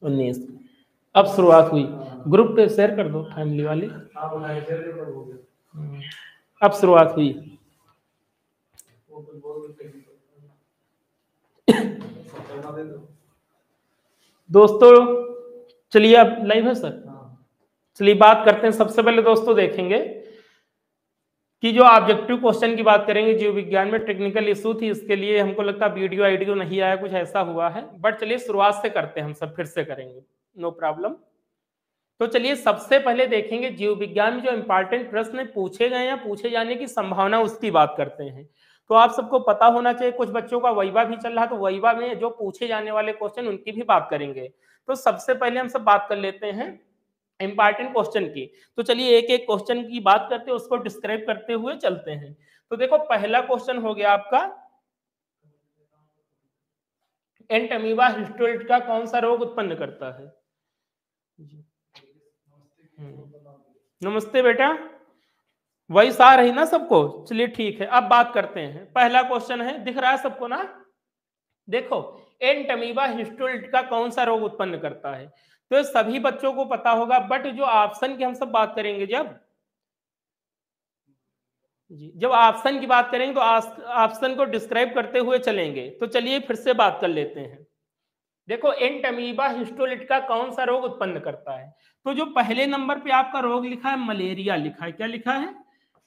19। अब शुरुआत हुई। ग्रुप पे शेयर कर दो फैमिली वाले। अब शुरुआत हुई। दोस्तों चलिए, अब लाइव है सर। चलिए बात करते हैं। सबसे पहले दोस्तों देखेंगे कि जो ऑब्जेक्टिव क्वेश्चन की बात करेंगे, जीव विज्ञान में टेक्निकल इशू थी, इसके लिए हमको लगता है वीडियो नहीं आया, कुछ ऐसा हुआ है। बट चलिए शुरुआत से करते हैं, हम सब फिर से करेंगे, नो प्रॉब्लम। तो चलिए सबसे पहले देखेंगे जीव विज्ञान में जो इंपॉर्टेंट प्रश्न पूछे गए या पूछे जाने की संभावना, उसकी बात करते हैं। तो आप सबको पता होना चाहिए, कुछ बच्चों का वाइवा भी चल रहा है, तो वाइवा में जो पूछे जाने वाले क्वेश्चन उनकी भी बात करेंगे। तो सबसे पहले हम सब बात कर लेते हैं इंपॉर्टेंट क्वेश्चन की। तो चलिए एक एक क्वेश्चन की बात करते हैं, उसको डिस्क्राइब करते हुए चलते हैं। तो देखो पहला क्वेश्चन हो गया आपका, एंट अमीबा हिस्टोरिटा कौन सा रोग उत्पन्न करता है? नमस्ते बेटा, वॉइस आ रही ना सबको? चलिए ठीक है, अब बात करते हैं। पहला क्वेश्चन है, दिख रहा है सबको ना? देखो, एंट अमीबा हिस्टोरिटा कौन सा रोग उत्पन्न करता है? तो सभी बच्चों को पता होगा, बट जो ऑप्शन की हम सब बात करेंगे, जब ऑप्शन की बात करेंगे तो ऑप्शन को डिस्क्राइब करते हुए चलेंगे। तो चलिए फिर से बात कर लेते हैं। देखो, एंट अमीबा हिस्टोरिटा कौन सा रोग उत्पन्न करता है? तो जो पहले नंबर पे आपका रोग लिखा है, मलेरिया लिखा है। क्या लिखा है?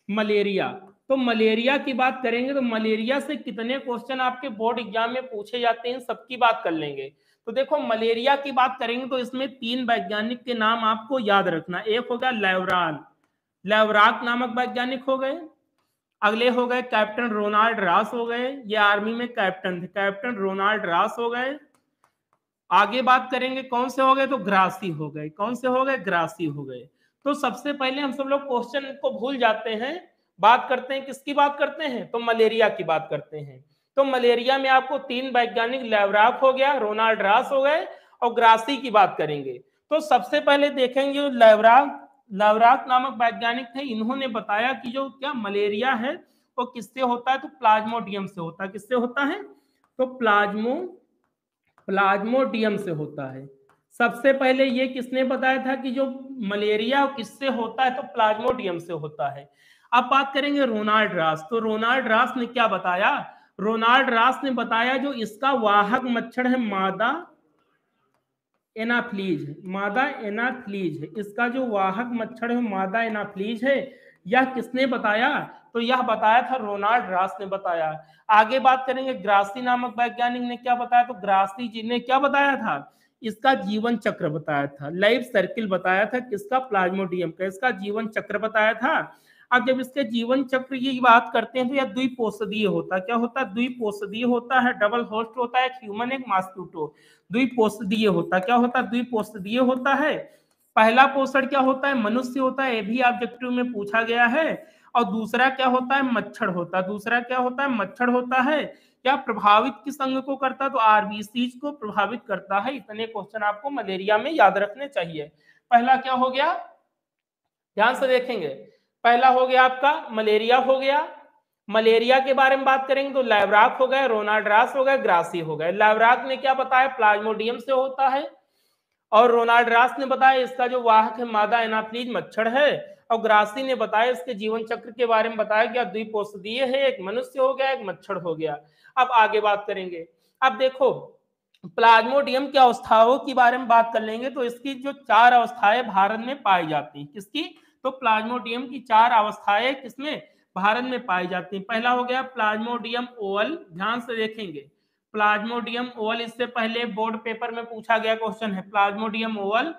मलेरिया। तो मलेरिया की बात करेंगे तो मलेरिया से कितने क्वेश्चन आपके बोर्ड एग्जाम में पूछे जाते हैं, सबकी बात कर लेंगे। तो देखो मलेरिया की बात करेंगे तो इसमें 3 वैज्ञानिक के नाम आपको याद रखना। एक हो गया लेवराल, लेवराक नामक वैज्ञानिक हो गए। अगले हो गए कैप्टन रोनाल्ड रॉस हो गए, ये आर्मी में कैप्टन थे, कैप्टन रोनाल्ड रॉस हो गए। आगे बात करेंगे कौन से हो गए, तो ग्रासी हो गए। कौन से हो गए? ग्रासी हो गए। तो सबसे पहले हम सब लोग क्वेश्चन को भूल जाते हैं, बात करते हैं किसकी बात करते हैं, तो मलेरिया की बात करते हैं। तो मलेरिया में आपको 3 वैज्ञानिक, लेवराक हो गया, रोनाल्ड रॉस हो गए और ग्रासी की बात करेंगे। तो सबसे पहले देखेंगे लेवराक, लेवराक नामक वैज्ञानिक थे। इन्होंने बताया कि जो क्या मलेरिया है वो किससे होता है, तो प्लाज्मोडियम से होता है। किससे होता है? तो प्लाज्मोडियम से होता है। सबसे पहले ये किसने बताया था कि जो मलेरिया किससे होता है, तो प्लाज्मोडियम से होता है। अब बात करेंगे रोनाल्ड रॉस। तो रोनाल्ड रॉस ने क्या बताया? रोनाल्ड रॉस ने बताया जो इसका वाहक मच्छर है मादा एनाफ्लीज, मादा एनाफ्लीज है। इसका जो वाहक मच्छर है मादा एनाफ्लीज है। यह किसने बताया? तो यह बताया था रोनाल्ड रॉस ने बताया। आगे बात करेंगे ग्रासी नामक वैज्ञानिक ने क्या बताया, तो ग्रासी जी ने क्या बताया था? इसका जीवन चक्र बताया था, लाइफ सर्किल बताया था। किसका? प्लाज्मोडियम का। इसका जीवन चक्र बताया था। अब जब इसके जीवन चक्र की बात करते हैं तो यह द्विपोषदीय होता है। क्या होता है? द्विपोषदीय होता है। डबल होस्ट होता है, एक ह्यूमन एक मॉस्किटो। द्विपोषदीय होता है। क्या होता है? द्विपोषदीय होता है। पहला पोषण क्या होता है? मनुष्य होता है, ये भी ऑब्जेक्टिव में पूछा गया है। और दूसरा क्या होता है? मच्छर होता है। दूसरा क्या होता है? मच्छर होता है। क्या प्रभावित किस अंग को करता है? तो आरबीसीज को प्रभावित करता है। इतने क्वेश्चन आपको मलेरिया में याद रखने चाहिए। पहला क्या हो गया, ध्यान से देखेंगे। पहला हो गया आपका मलेरिया हो गया। मलेरिया के बारे में बात करेंगे तो लेवराक हो गए, रोनाल्ड रॉस हो गए, ग्रासी हो गए। लेवराक ने क्या बताया? प्लाज्मोडियम से होता है। और रोनाल्ड रॉस ने बताया इसका जो वाहक है मादा एनाफ्लीज मच्छर है। और ग्रासी ने बताया इसके जीवन चक्र के बारे में बताया कि द्विपोषदीय है, एक मनुष्य हो गया, एक मच्छर हो गया। अब आगे बात करेंगे। अब देखो प्लाज्मोडियम की अवस्थाओं के बारे में बात कर लेंगे तो इसकी जो 4 अवस्थाएं भारत में पाई जाती हैं। किसकी? तो प्लाज्मोडियम की 4 अवस्थाएं किसमें? भारत में पाई जाती हैं। पहला हो गया प्लाज्मोडियम ओवल, ध्यान से देखेंगे। प्लाज्मोडियम ओवल इससे पहले बोर्ड पेपर में पूछा गया क्वेश्चन है, प्लाज्मोडियम ओवल।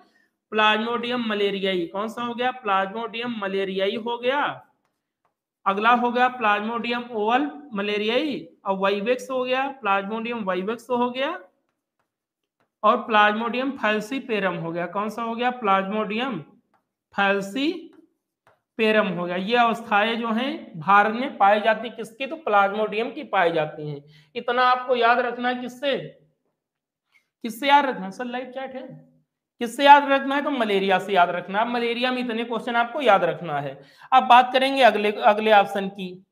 प्लाज्मोडियम मलेरियाई, कौन सा हो गया? प्लाज्मोडियम मलेरियाई हो गया। अगला हो गया प्लाज्मोडियम ओवल मलेरियाई। और वाइवेक्स हो गया, प्लाज्मोडियम वाइवेक्स हो गया। और प्लाज्मोडियम फैल्सीपेरम हो गया। कौन सा हो गया? प्लाज्मोडियम फैल्सीपेरम हो गया। ये अवस्थाएं जो हैं भारत में पाई जाती, किसकी? तो प्लाज्मोडियम की पाई जाती हैं। इतना आपको याद रखना है। किससे किससे याद रखना है? सर लाइव चैट है। किससे याद रखना है? तो मलेरिया से याद रखना है। मलेरिया में इतने क्वेश्चन आपको याद रखना है। अब बात करेंगे अगले अगले ऑप्शन की।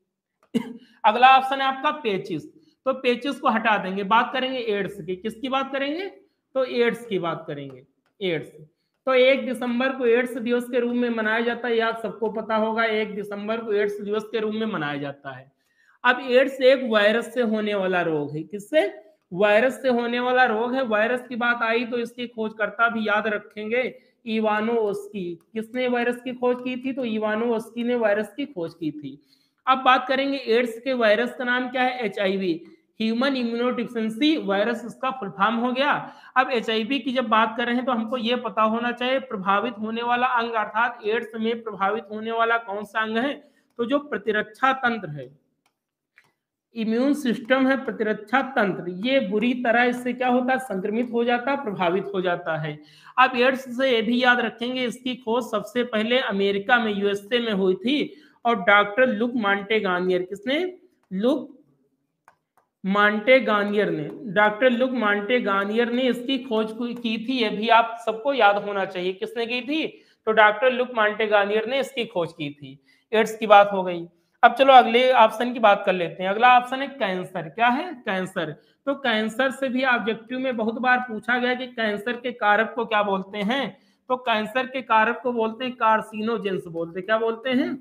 अगला ऑप्शन है आपका पेचिस। तो पेचिस को हटा देंगे, बात करेंगे एड्स की। किसकी बात करेंगे? तो एड्स की बात करेंगे। एड्स तो 1 दिसंबर को एड्स दिवस के रूप में मनाया जाता है, यह सबको पता होगा। 1 दिसंबर को एड्स दिवस के रूप में मनाया जाता है। अब एड्स एक वायरस से होने वाला रोग है। किससे? वायरस से होने वाला रोग है। वायरस की बात आई तो इसकी खोजकर्ता भी याद रखेंगे, इवानोवस्की। किसने वायरस की खोज की थी? तो इवानोवस्की ने वायरस की खोज की थी। अब बात करेंगे एड्स के वायरस का नाम क्या है? HIV, ह्यूमन इम्यूनोडिफिशियंसी वायरस, इसका फुल फॉर्म हो गया। अब HIV की जब बात कर रहे हैं तो हमको ये पता होना चाहिए प्रभावित होने वाला अंग अर्थात एड्स में प्रभावित होने वाला कौन सा अंग है? तो जो प्रतिरक्षा तंत्र है, इम्यून सिस्टम है, प्रतिरक्षा तंत्र, ये बुरी तरह इससे क्या होता है? संक्रमित हो जाता है, प्रभावित हो जाता है। अब एड्स से ये भी याद रखेंगे इसकी खोज सबसे पहले अमेरिका में, USA में हुई थी और डॉक्टर लुक मांटेगानियर। किसने? लुक मांटेगानियर ने, डॉक्टर लुक मांटेगानियर ने इसकी खोज की थी। ये भी आप सबको याद होना चाहिए। किसने की थी? तो डॉक्टर लुक मांटेगानियर ने इसकी खोज की थी। एड्स की बात हो गई। अब चलो अगले ऑप्शन की बात कर लेते हैं। अगला ऑप्शन है कैंसर। क्या है? कैंसर। तो कैंसर से भी ऑब्जेक्टिव में बहुत बार पूछा गया कि कैंसर के कारक को क्या बोलते हैं? तो कैंसर के कारक को बोलते हैं कार्सिनोजेंस बोलते हैं। क्या बोलते हैं?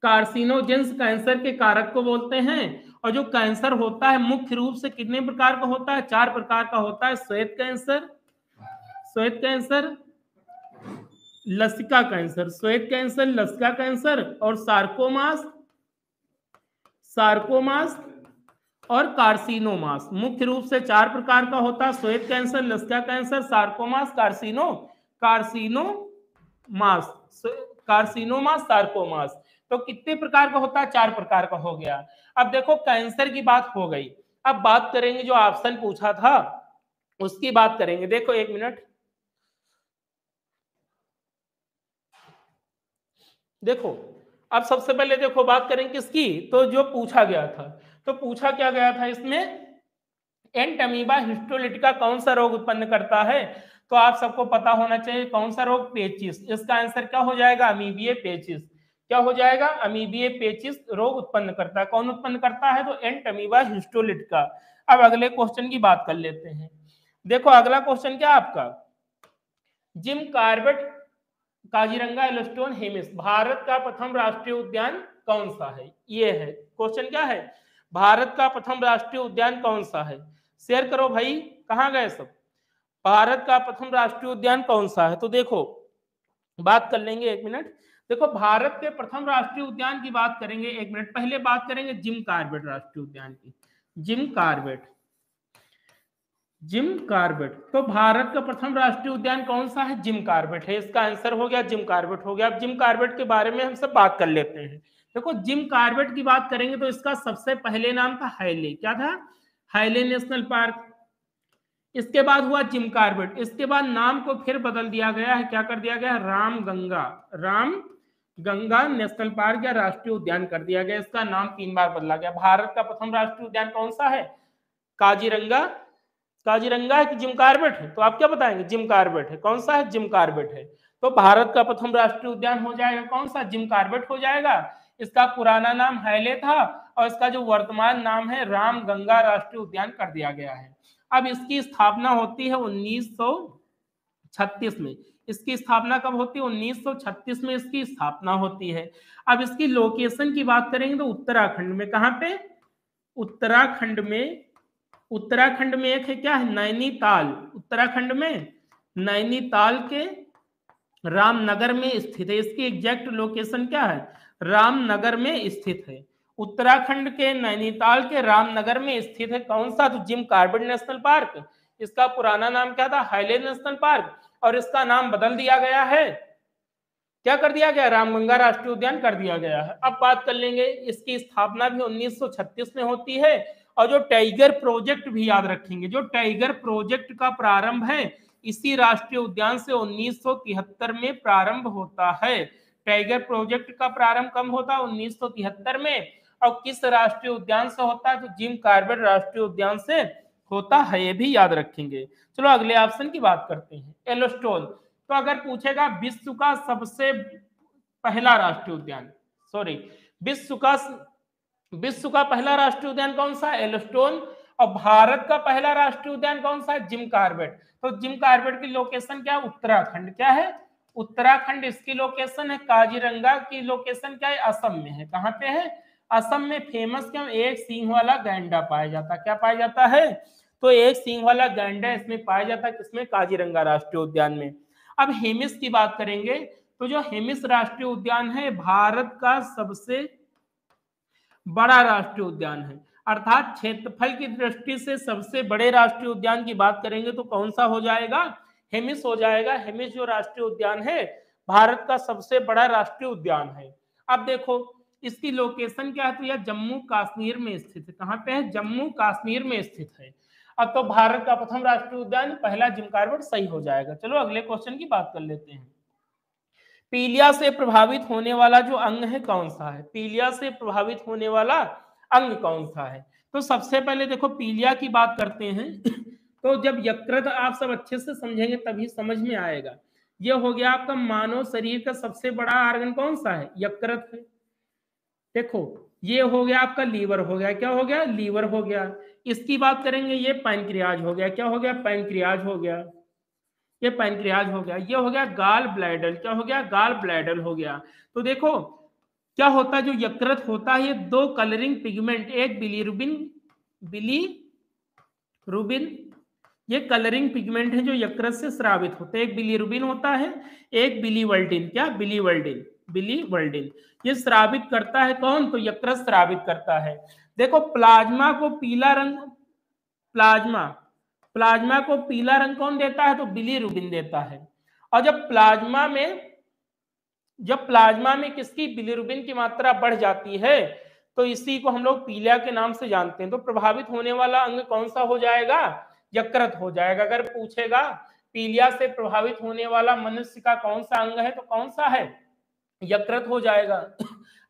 कार्सिनोजेंस कैंसर के कारक को बोलते हैं। और जो कैंसर होता है मुख्य रूप से कितने प्रकार का होता है? 4 प्रकार का होता है। श्वेत कैंसर, लसिका कैंसर, श्वेत कैंसर, लसिका कैंसर और सार्कोमास और कार्सिनोमास। मुख्य रूप से 4 प्रकार का होता है। श्वेत कैंसर, लसिका कैंसर, सार्कोमास, कार्सिनोमास, सार्कोमास। तो कितने प्रकार का होता है? 4 प्रकार का हो गया। अब देखो कैंसर की बात हो गई। अब बात करेंगे जो ऑप्शन पूछा था उसकी बात करेंगे। देखो 1 मिनट, देखो अब सबसे पहले देखो बात करें किसकी? तो जो पूछा गया था, तो पूछा क्या गया था इसमें? एंटमीबा हिस्टोलिटिका कौन सा रोग उत्पन्न करता है? तो आप सबको पता होना चाहिए कौन सा रोग? पेचिस। इसका आंसर क्या हो जाएगा? अमीबिए पेचिस। क्या हो जाएगा? अमीबिए पेचिस रोग उत्पन्न करता है। कौन उत्पन्न करता है? तो एंटमीबा हिस्टोलिटिका। अब अगले क्वेश्चन की बात कर लेते हैं। देखो अगला क्वेश्चन क्या आपका? Jim Corbett Kaziranga Yellowstone Hemis, Bharat का प्रथम राष्ट्रीय उद्यान कौन सा है? ये है क्वेश्चन। क्या है? भारत का प्रथम राष्ट्रीय उद्यान कौन सा है? शेयर करो भाई, कहां गए सब? भारत का प्रथम राष्ट्रीय उद्यान कौन सा है? तो देखो बात कर लेंगे 1 मिनट। देखो भारत के प्रथम राष्ट्रीय उद्यान की बात करेंगे 1 मिनट। पहले बात करेंगे जिम कार्बेट राष्ट्रीय उद्यान की। Jim Corbett. तो भारत का प्रथम राष्ट्रीय उद्यान कौन सा है? जिम कार्बेट है। इसका आंसर हो गया जिम कार्बेट हो गया। अब जिम कार्बेट के बारे में हम सब बात कर लेते हैं। देखो जिम कार्बेट की बात करेंगे तो इसका सबसे पहले नाम था हाइले। क्या था? हाइले नेशनल पार्क। इसके बाद हुआ जिम कार्बेट। इसके बाद नाम को फिर बदल दिया गया है। क्या कर दिया गया? रामगंगा नेशनल पार्क या राष्ट्रीय उद्यान कर दिया गया। इसका नाम 3 बार बदला गया। भारत का प्रथम राष्ट्रीय उद्यान कौन सा है? काजीरंगा है कि जिम कार्बेट है? तो आप क्या बताएंगे? जिम कार्बेट है। कौन सा है? जिम कार्बेट है। तो भारत का प्रथम राष्ट्रीय उद्यान हो जाएगा कौन सा? जिम कार्बेट हो जाएगा। इसका पुराना नाम हाइले था और इसका जो वर्तमान नाम है रामगंगा राष्ट्रीय उद्यान कर दिया गया है। अब इसकी स्थापना होती है 1936 में। इसकी स्थापना कब होती है? 1936 में इसकी स्थापना होती है। अब इसकी लोकेशन की बात करेंगे तो उत्तराखंड में। कहां पे? उत्तराखंड में एक है क्या है? नैनीताल। उत्तराखंड में नैनीताल के रामनगर में स्थित है। इसकी एग्जैक्ट लोकेशन क्या है? रामनगर में स्थित है। उत्तराखंड के नैनीताल के रामनगर में स्थित है कौन सा? तो जिम कार्बेट नेशनल पार्क। इसका पुराना नाम क्या था? हाइले नेशनल पार्क। और इसका नाम बदल दिया गया है। क्या कर दिया गया? रामगंगा राष्ट्रीय उद्यान कर दिया गया है। अब बात कर लेंगे इसकी स्थापना भी 1936 में होती है। और जो टाइगर प्रोजेक्ट भी याद रखेंगे, जो टाइगर प्रोजेक्ट का प्रारंभ है इसी राष्ट्रीय उद्यान से 1973 में प्रारंभ होता है। टाइगर प्रोजेक्ट का प्रारंभ कब होता है? 1973 में। और किस राष्ट्रीय उद्यान से होता है? तो जिम कार्बेट राष्ट्रीय उद्यान से होता है। ये भी याद रखेंगे। चलो अगले ऑप्शन की बात करते हैं। येलोस्टोन। तो अगर पूछेगा विश्व का सबसे पहला राष्ट्रीय उद्यान, विश्व का पहला राष्ट्रीय उद्यान कौन सा है? येलोस्टोन। और भारत का पहला राष्ट्रीय उद्यान कौन सा है? Jim Corbett. तो जिम कार्बेट की लोकेशन क्या है? उत्तराखंड। क्या है? उत्तराखंड इसकी लोकेशन है। काजीरंगा की लोकेशन क्या है? असम में है। कहाँ पे है? असम में। फेमस क्यों? एक सींग वाला गैंडा पाया जाता है। क्या पाया जाता है? तो एक सींग वाला गैंडा इसमें पाया जाता है। किसमें? काजीरंगा राष्ट्रीय उद्यान में। अब हेमिस की बात करेंगे तो जो हेमिस राष्ट्रीय उद्यान है भारत का सबसे बड़ा राष्ट्रीय उद्यान है, अर्थात क्षेत्रफल की दृष्टि से सबसे बड़े राष्ट्रीय उद्यान की बात करेंगे तो कौन सा हो जाएगा? हेमिस हो जाएगा। हेमिस जो राष्ट्रीय उद्यान है भारत का सबसे बड़ा राष्ट्रीय उद्यान है। अब देखो इसकी लोकेशन क्या है? तो यह जम्मू कश्मीर में स्थित है। कहाँ पे है? जम्मू कश्मीर में स्थित है। अब तो भारत का प्रथम राष्ट्रीय उद्यान पहला जिम कार्बेट सही हो जाएगा। चलो अगले क्वेश्चन की बात कर लेते हैं। पीलिया से प्रभावित होने वाला जो अंग है कौन सा है? पीलिया से प्रभावित होने वाला अंग कौन सा है? तो सबसे पहले देखो पीलिया की बात करते हैं तो जब यकृत आप सब अच्छे से समझेंगे तभी समझ में आएगा। ये हो गया आपका मानव शरीर का सबसे बड़ा आर्गन कौन सा है? यकृत है। देखो ये हो गया आपका लीवर हो गया। क्या हो गया? लीवर हो गया। इसकी बात करेंगे ये पैनक्रियाज हो गया। क्या हो गया? पैनक्रियाज हो गया। ये पैनक्रियाज हो गया। ये हो गया गाल ब्लैडर। क्या हो गया? गाल ब्लैडर हो गया। तो देखो क्या होता है जो यकृत होता है ये दो कलरिंग पिगमेंट, एक बिलीरुबिन ये कलरिंग पिगमेंट है जो यकृत से स्रावित होते हैं। एक बिलीरुबिन होता है, एक बिलीवर्ल्डिन। क्या? बिलीवर्ल्डिन ये स्रावित करता है कौन? तो यकृत स्रावित करता है। देखो प्लाज्मा को पीला रंग प्लाज्मा प्लाज्मा को पीला रंग कौन देता है? तो बिलीरुबिन देता है। और जब प्लाज्मा में किसकी? बिलीरुबिन की मात्रा बढ़ जाती है तो इसी को हम लोग पीलिया के नाम से जानते हैं। तो प्रभावित होने वाला अंग कौन सा हो जाएगा? यकृत हो जाएगा। अगर पूछेगा पीलिया से प्रभावित होने वाला मनुष्य का कौन सा अंग है तो कौन सा है? यकृत हो जाएगा।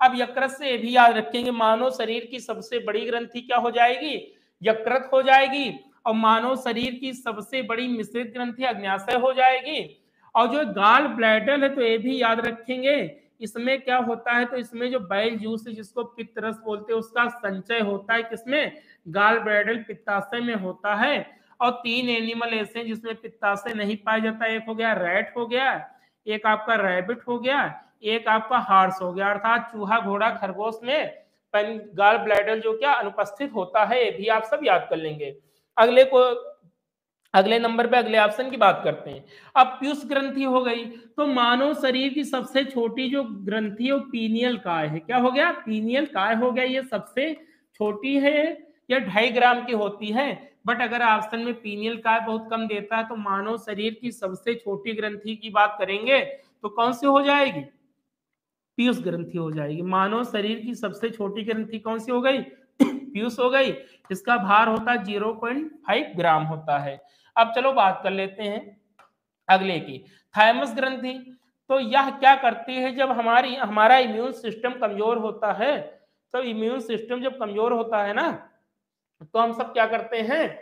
अब यकृत से ये भी याद रखेंगे मानव शरीर की सबसे बड़ी ग्रंथि क्या हो जाएगी? यकृत हो जाएगी। और मानव शरीर की सबसे बड़ी मिश्रित ग्रंथि अग्न्याशय हो जाएगी। और जो गाल ब्लैडर है तो ये भी याद रखेंगे इसमें क्या होता है? तो इसमें जो बाइल जूस है जिसको पित्त रस बोलते हैं उसका संचय होता है। किसमें? गाल ब्लैडर पित्ताशय में होता है। और 3 एनिमल ऐसे हैं जिसमें पित्ताशय नहीं पाया जाता। एक हो गया रैट हो गया, एक आपका रैबिट हो गया, एक आपका हार्स हो गया। अर्थात चूहा, घोड़ा, खरगोश में गाल ब्लैडर जो क्या अनुपस्थित होता है, ये भी आप सब याद कर लेंगे। अगले नंबर पे अगले ऑप्शन की बात करते हैं। अब पीयूष ग्रंथि हो गई तो मानव शरीर की सबसे छोटी जो ग्रंथि है वो पीनियल काय है। क्या हो गया? पीनियल काय हो गया। ये सबसे छोटी है, ये 2.5 ग्राम की होती है। बट अगर ऑप्शन में पीनियल काय बहुत कम देता है तो मानव शरीर की सबसे छोटी ग्रंथि की बात करेंगे तो कौन सी हो जाएगी? पीयूष ग्रंथि हो जाएगी। मानव शरीर की सबसे छोटी ग्रंथि कौन सी हो गई? पीयूष हो गई। इसका भार होता है 0.5 ग्राम होता है। अब चलो बात कर लेते हैं अगले की, थाइमस ग्रंथि। तो यह क्या करती है? जब हमारा इम्यून सिस्टम कमजोर होता है, तो इम्यून सिस्टम जब कमजोर होता है ना तो हम सब क्या करते हैं?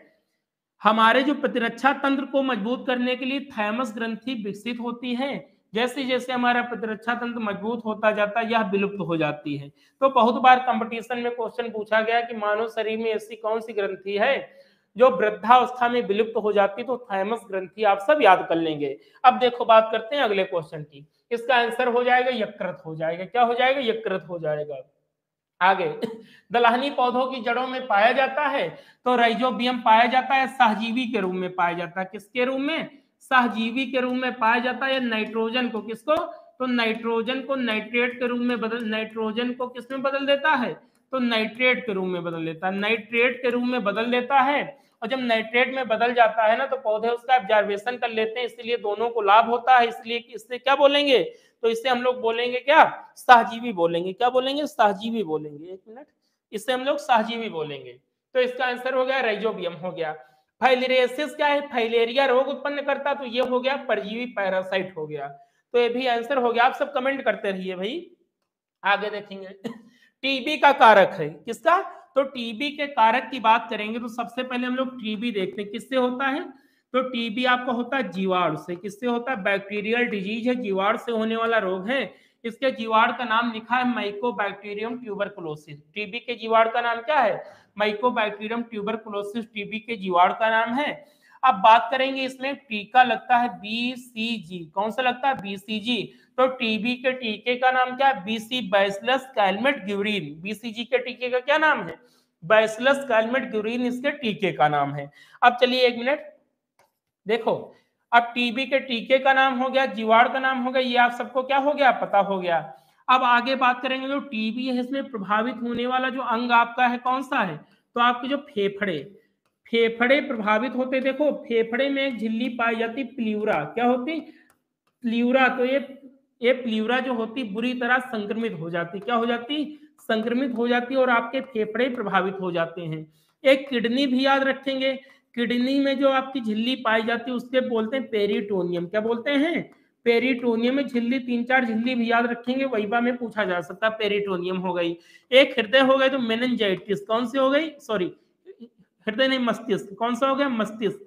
हमारे जो प्रतिरक्षा तंत्र को मजबूत करने के लिए थाइमस ग्रंथि विकसित होती है। जैसे जैसे हमारा प्रतिरक्षा तंत्र मजबूत होता जाता है यह विलुप्त हो जाती है। तो बहुत बार कंपटीशन में क्वेश्चन पूछा गया कि मानव शरीर में ऐसी कौन सी ग्रंथि है जो वृद्धावस्था में विलुप्त हो जाती है? तो थाइमस ग्रंथि आप सब याद कर लेंगे। अब देखो बात करते हैं अगले क्वेश्चन की। इसका आंसर हो जाएगा यकृत हो जाएगा। क्या हो जाएगा? यकृत हो जाएगा। आगे दलहनी पौधों की जड़ों में पाया जाता है तो राइजोबियम पाया जाता है, सहजीवी के रूप में पाया जाता है। किसके रूप में? सहजीवी के रूप में पाया जाता है। नाइट्रोजन को किसको? तो नाइट्रोजन को नाइट्रेट के रूप में नाइट्रोजन को किस में बदल देता है? तो नाइट्रेट के रूप में बदल देता है। नाइट्रेट के रूप में बदल देता है। और जब नाइट्रेट में बदल जाता है ना तो पौधे उसका ऑब्जर्वेशन कर लेते हैं, इसलिए दोनों को लाभ होता है। इसलिए इससे क्या बोलेंगे? तो इससे हम लोग बोलेंगे क्या? सहजीवी बोलेंगे। क्या बोलेंगे? सहजीवी बोलेंगे। एक मिनट, इससे हम लोग सहजीवी बोलेंगे। तो इसका आंसर हो गया राइजोबियम हो गया। फाइलेरियसिस क्या है? फाइलेरिया रोग उत्पन्न करता, तो ये हो गया परजीवी पैरासाइट हो गया। तो ये भी आंसर हो गया। आप सब कमेंट करते रहिए भाई। आगे देखेंगे टीबी का कारक है किसका? तो टीबी के कारक की बात करेंगे तो सबसे पहले हम लोग टीबी देखते हैं किससे होता है। तो टीबी आपका होता है जीवाणु से। किससे होता है? बैक्टीरियल डिजीज है, जीवाणु से होने वाला रोग है। इसके जीवाणु का नाम लिखा है माइकोबैक्टीरियम ट्यूबरकुलोसिस। टीबी के जीवाणु का नाम क्या है? माइकोबैक्टीरियम ट्यूबरकुलोसिस टीबी के जीवाणु का नाम है। अब बात करेंगे इसमें टीका लगता है बीसीजी। कौन सा लगता है? बीसीजी। तो टीबी के टीके का नाम क्या है? BC bacillus Calmette Guérin. BCG के टीके का क्या नाम है? बैसिलस कैलमेट ग्यूरिन इसके टीके का नाम है। अब चलिए 1 मिनट देखो, अब टीबी के टीके का नाम हो गया, जीवाणु का नाम हो गया, ये आप सबको क्या हो गया? पता हो गया। अब आगे बात करेंगे जो टीबी है इसमें प्रभावित होने वाला जो अंग आपका है कौन सा है? तो आपके जो फेफड़े, फेफड़े प्रभावित होते। देखो फेफड़े में एक झिल्ली पाई जाती प्लीउरा। क्या होती? प्लीउरा। तो ये प्लीउरा जो होती बुरी तरह संक्रमित हो जाती। क्या हो जाती? संक्रमित हो जाती और आपके फेफड़े प्रभावित हो जाते हैं। एक किडनी भी याद रखेंगे, किडनी में जो आपकी झिल्ली पाई जाती है उसके बोलते हैं पेरिटोनियम। क्या बोलते हैं? पेरिटोनियम में झिल्ली, 3-4 झिल्ली भी याद रखेंगे, वहीबा में पूछा जा सकता है। पेरिटोनियम हो गई, एक हृदय हो गई तो मेनिंजाइटिस। कौन सी हो गई? सॉरी हृदय नहीं, मस्तिष्क। कौन सा हो गया? मस्तिष्क।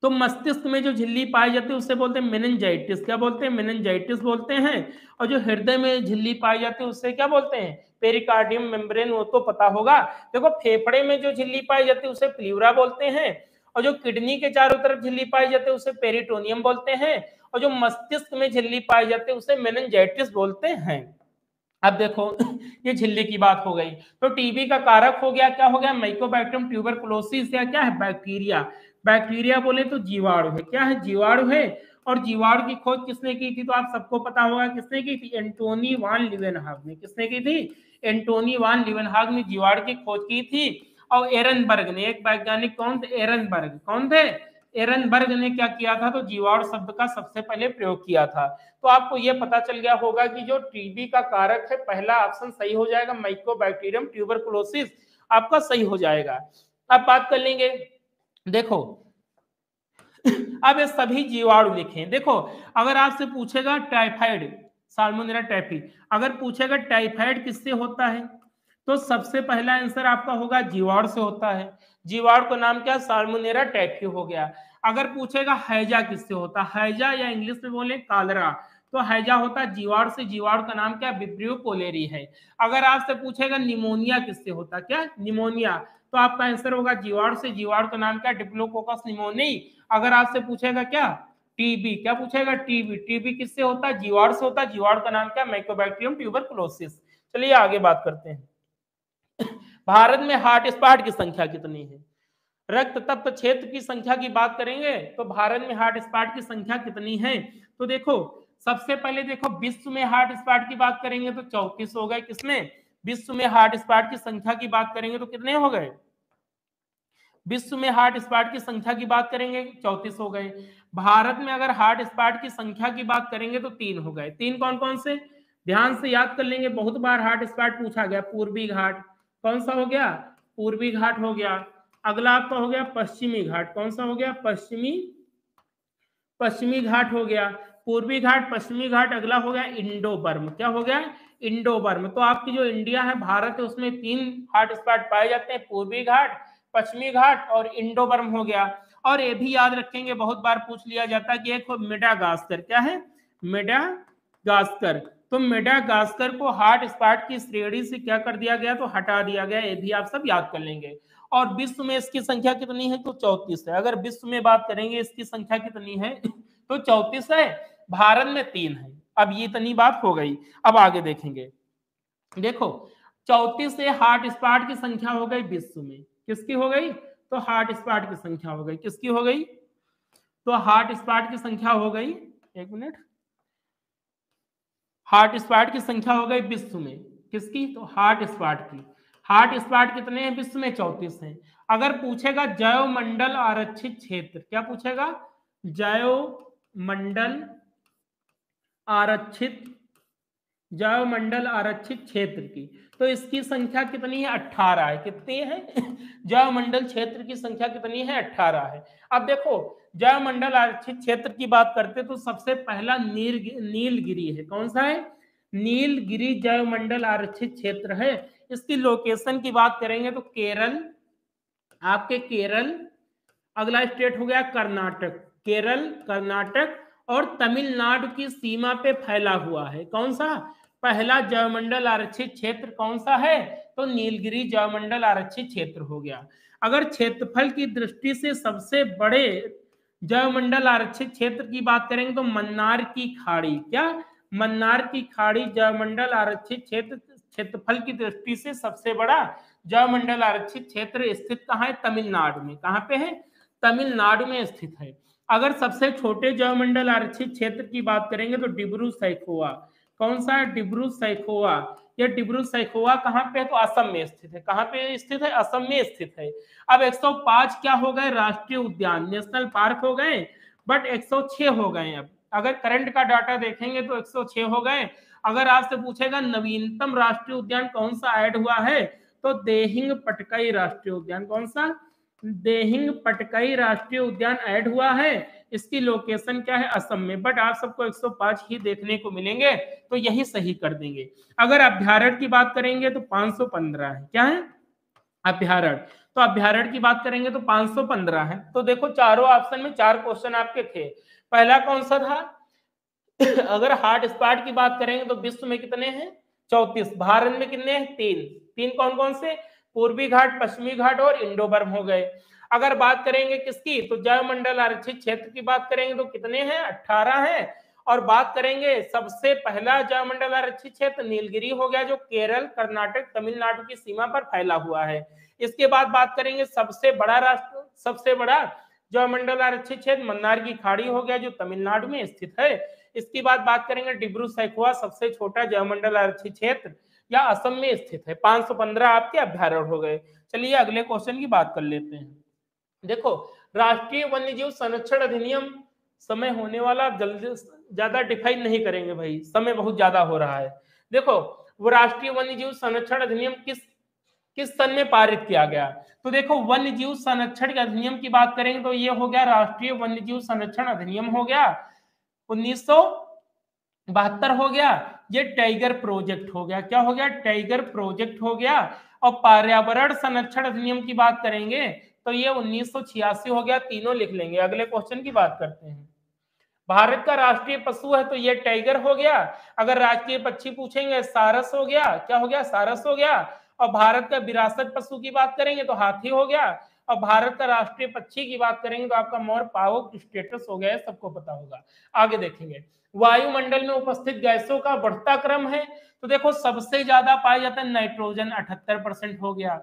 तो मस्तिष्क में जो झिल्ली पाई जाती है उससे बोलते हैं मेनिंजाइटिस। क्या बोलते हैं? मेनिंजाइटिस बोलते हैं। और जो हृदय में झिल्ली पाई जाती है उससे क्या बोलते हैं? Pericardium membrane. वो तो पता होगा। देखो फेफड़े में जो झिल्ली पाई जाती है उसे प्लीउरा बोलते हैं, और जो किडनी के चारों तरफ झिल्ली पाई जाती है उसे पेरिटोनियम बोलते हैं, और जो मस्तिष्क में झिल्ली पाई जाती है उसे मेनिंजाइटिस बोलते हैं। अब देखो ये झिल्ली की बात हो गई। तो टीबी का कारक हो गया, क्या हो गया? माइकोबैक्टीरियम ट्यूबरकुलोसिस, या क्या है? बैक्टीरिया। बैक्टीरिया बोले तो जीवाणु है। क्या है? जीवाणु है। और जीवाणु की खोज किसने की थी? तो आप सबको पता होगा किसने की थी? एंटोनी वान लीवेनहाग ने। किसने की थी? एंटोनी वान लीवेनहाग ने जीवाणु की खोज की थी। और एरनबर्ग ने, एक वैज्ञानिक कौन थे? एरनबर्ग। कौन थे? एरनबर्ग ने क्या किया था? तो जीवाणु शब्द का सबसे पहले प्रयोग किया था। तो आपको यह पता चल गया होगा कि जो टीबी का कारक है पहला ऑप्शन सही हो जाएगा, माइकोबैक्टीरियम ट्यूबरकुलोसिस आपका सही हो जाएगा। अब बात कर लेंगे, देखो अब ये सभी जीवाणु लिखें। देखो अगर आपसे पूछेगा टाइफाइड, साल्मोनेला टाइफी, अगर पूछेगा टाइफाइड किससे होता है तो सबसे पहला आंसर आपका होगा जीवाणु से होता है। जीवाणु का नाम क्या? साल्मोनेला टाइफी हो गया। अगर पूछेगा हैजा किससे होता है, हैजा या इंग्लिश में बोले कालरा, तो हैजा होता है जीवाणु से। जीवाणु का नाम क्या? विब्रियो कोलेरी है। अगर आपसे पूछेगा निमोनिया किससे होता, क्या? निमोनिया, तो आपका आंसर होगा जीवाणु से। जीवाणु का नाम क्या? डिप्लोकोकस निमोनियाई। अगर आपसे पूछेगा क्या? टीबी, क्या पूछेगा? टीबी, टीबी किससे होता है? जीवाणु से होता है। जीवाणु का नाम क्या? Mycobacterium tuberculosis. चलिए आगे बात करते हैं। भारत में हॉट स्पॉट की संख्या कितनी है? रक्त तप्त क्षेत्र की संख्या की बात करेंगे तो भारत में हॉट स्पॉट की संख्या कितनी है? तो देखो सबसे पहले देखो विश्व में हॉट स्पॉट की बात करेंगे तो 34 हो गए। किसमें? विश्व में हॉट स्पॉट की संख्या की बात करेंगे तो कितने हो गए? विश्व में हॉट स्पॉट की संख्या की बात करेंगे 34 हो गए। भारत में अगर हॉट स्पॉट की संख्या की बात करेंगे तो 3 हो गए। 3 कौन कौन से? ध्यान से याद कर लेंगे, बहुत बार हॉट स्पॉट पूछा गया। पूर्वी घाट, कौन सा हो गया? पूर्वी घाट हो गया। अगला आपका हो गया पश्चिमी घाट। कौन सा हो गया? पश्चिमी घाट हो गया। पूर्वी घाट, पश्चिमी घाट। अगला हो गया इंडो बर्म। क्या हो गया? इंडो बर्म। तो आपकी जो इंडिया है, भारत है, उसमें 3 हॉट स्पॉट पाए जाते हैं, पूर्वी घाट, पश्चिमी घाट और इंडो बर्म हो गया। और ये भी याद रखेंगे, बहुत बार पूछ लिया जाता है कि एक मेडागास्कर। क्या है? मेडागास्कर। तो मेडागास्कर को हॉट स्पॉट की श्रेणी से क्या कर दिया गया? तो हटा दिया गया। ये भी आप सब याद कर लेंगे। और विश्व में इसकी संख्या कितनी है? तो 34 है। अगर विश्व में बात करेंगे इसकी संख्या कितनी है तो 34 है। भारत में 3 है। अब ये इतनी बात हो गई। अब आगे देखेंगे, देखो 34 से हॉट स्पॉट की संख्या हो गई विश्व में। किसकी हो गई? तो हॉट स्पॉट की संख्या हो गई। किसकी हो गई? तो हॉट स्पॉट की संख्या हो गई, 1 मिनट, हॉट स्पॉट की संख्या हो गई विश्व में। किसकी? तो हॉट स्पॉट की। हॉट स्पॉट कितने हैं विश्व में? 34 हैं। अगर पूछेगा जैव मंडल आरक्षित क्षेत्र, क्या पूछेगा? जैव मंडल आरक्षित, जैव मंडल आरक्षित क्षेत्र की, तो इसकी संख्या कितनी है? 18 है। कितनी है? जैव मंडल क्षेत्र की संख्या कितनी है? 18 है। अब देखो जैव मंडल आरक्षित क्षेत्र की बात करते तो सबसे पहला नीलगिरी है। कौन सा है? नीलगिरी जैव मंडल आरक्षित क्षेत्र है। इसकी लोकेशन की बात करेंगे तो केरल, आपके केरल। अगला स्टेट हो गया कर्नाटक, केरल, कर्नाटक। और तमिलनाडु की सीमा पे फैला हुआ है। कौन सा? पहला जैवमंडल आरक्षित क्षेत्र कौन सा है? तो नीलगिरी जैवमंडल आरक्षित क्षेत्र हो गया। अगर क्षेत्रफल की दृष्टि से सबसे बड़े जैवमंडल आरक्षित क्षेत्र की बात करेंगे तो मन्नार की खाड़ी, क्या? मन्नार की खाड़ी जैवमंडल आरक्षित क्षेत्र, क्षेत्रफल की दृष्टि से सबसे बड़ा जैवमंडल आरक्षित क्षेत्र स्थित कहाँ है? तमिलनाडु में। कहाँ पे है? तमिलनाडु में स्थित है। अगर सबसे छोटे जैवमंडल आरक्षित क्षेत्र की बात करेंगे तो डिब्रू सैखोवा। कौन सा है? डिब्रू सैखोवा। ये डिब्रू सैखोवा कहाँ पे है? तो असम में स्थित है। कहाँ पे स्थित है? असम में स्थित है। अब 105 क्या हो गए? राष्ट्रीय उद्यान, नेशनल पार्क हो गए, बट 106 हो गए। अब अगर करंट का डाटा देखेंगे तो 106 हो गए। अगर आपसे पूछेगा नवीनतम राष्ट्रीय उद्यान कौन सा ऐड हुआ है, तो देहिंग पटकाई राष्ट्रीय उद्यान। कौन सा? देहिंग पटकाई राष्ट्रीय उद्यान ऐड हुआ है। इसकी लोकेशन क्या है? असम में। बट आप सबको 105 ही देखने को मिलेंगे, तो यही सही कर देंगे। अगर अभ्यारण्य की बात करेंगे तो 515 है। क्या है? अभ्यारण्य। तो अभ्यारण्य की बात करेंगे तो 515 है। तो देखो चारों ऑप्शन में 4 क्वेश्चन आपके थे। पहला कौन सा था? अगर हॉट स्पॉट की बात करेंगे तो विश्व में कितने हैं? 34। भारत में कितने हैं? 3। 3 कौन कौन से? पूर्वी घाट, पश्चिमी घाट और इंडो बर्म हो गए। अगर बात करेंगे किसकी, तो जैवमंडल आरक्षित क्षेत्र की बात करेंगे तो कितने हैं? 18 हैं। और बात करेंगे सबसे पहला जैवमंडल आरक्षित क्षेत्र नीलगिरी हो गया, जो केरल, कर्नाटक, तमिलनाडु की सीमा पर फैला हुआ है। इसके बाद बात करेंगे सबसे बड़ा राष्ट्र, सबसे बड़ा जैवमंडल आरक्षित क्षेत्र मन्नार की खाड़ी हो गया, जो तमिलनाडु में स्थित है। इसके बाद बात करेंगे डिब्रू सैखोवा, सबसे छोटा जैवमंडल आरक्षित क्षेत्र, या असम में स्थित है। 515 आपके अभ्यारण्य हो गए। चलिए अगले क्वेश्चन की बात कर लेते हैं। देखो, राष्ट्रीय वन्यजीव संरक्षण अधिनियम, समय होने वाला, जल्दी ज्यादा डिफाइन नहीं करेंगे भाई, समय बहुत ज्यादा हो रहा है। देखो, वो राष्ट्रीय वन्यजीव संरक्षण अधिनियम किस किस सन में पारित किया गया? तो देखो, वन्य जीव संरक्षण के अधिनियम की बात करेंगे तो ये हो गया राष्ट्रीय वन्य जीव संरक्षण अधिनियम हो गया 1972 हो गया। ये टाइगर प्रोजेक्ट हो गया। क्या हो गया? टाइगर प्रोजेक्ट हो गया। और पर्यावरण संरक्षण अधिनियम की बात करेंगे तो ये 1986 हो गया। तीनों लिख लेंगे। अगले क्वेश्चन की बात करते हैं। भारत का राष्ट्रीय पशु है तो ये टाइगर हो गया। अगर राष्ट्रीय पक्षी पूछेंगे, सारस हो गया। क्या हो गया? सारस हो गया। और भारत का विरासत पशु की बात करेंगे तो हाथी हो गया। और भारत का राष्ट्रीय पक्षी की बात करेंगे तो आपका मोर पावक स्टेटस हो गया, सबको पता होगा। आगे देखेंगे, वायुमंडल में उपस्थित गैसों का बढ़ता क्रम है। तो देखो, सबसे ज्यादा पाया जाता है नाइट्रोजन, 78% हो गया।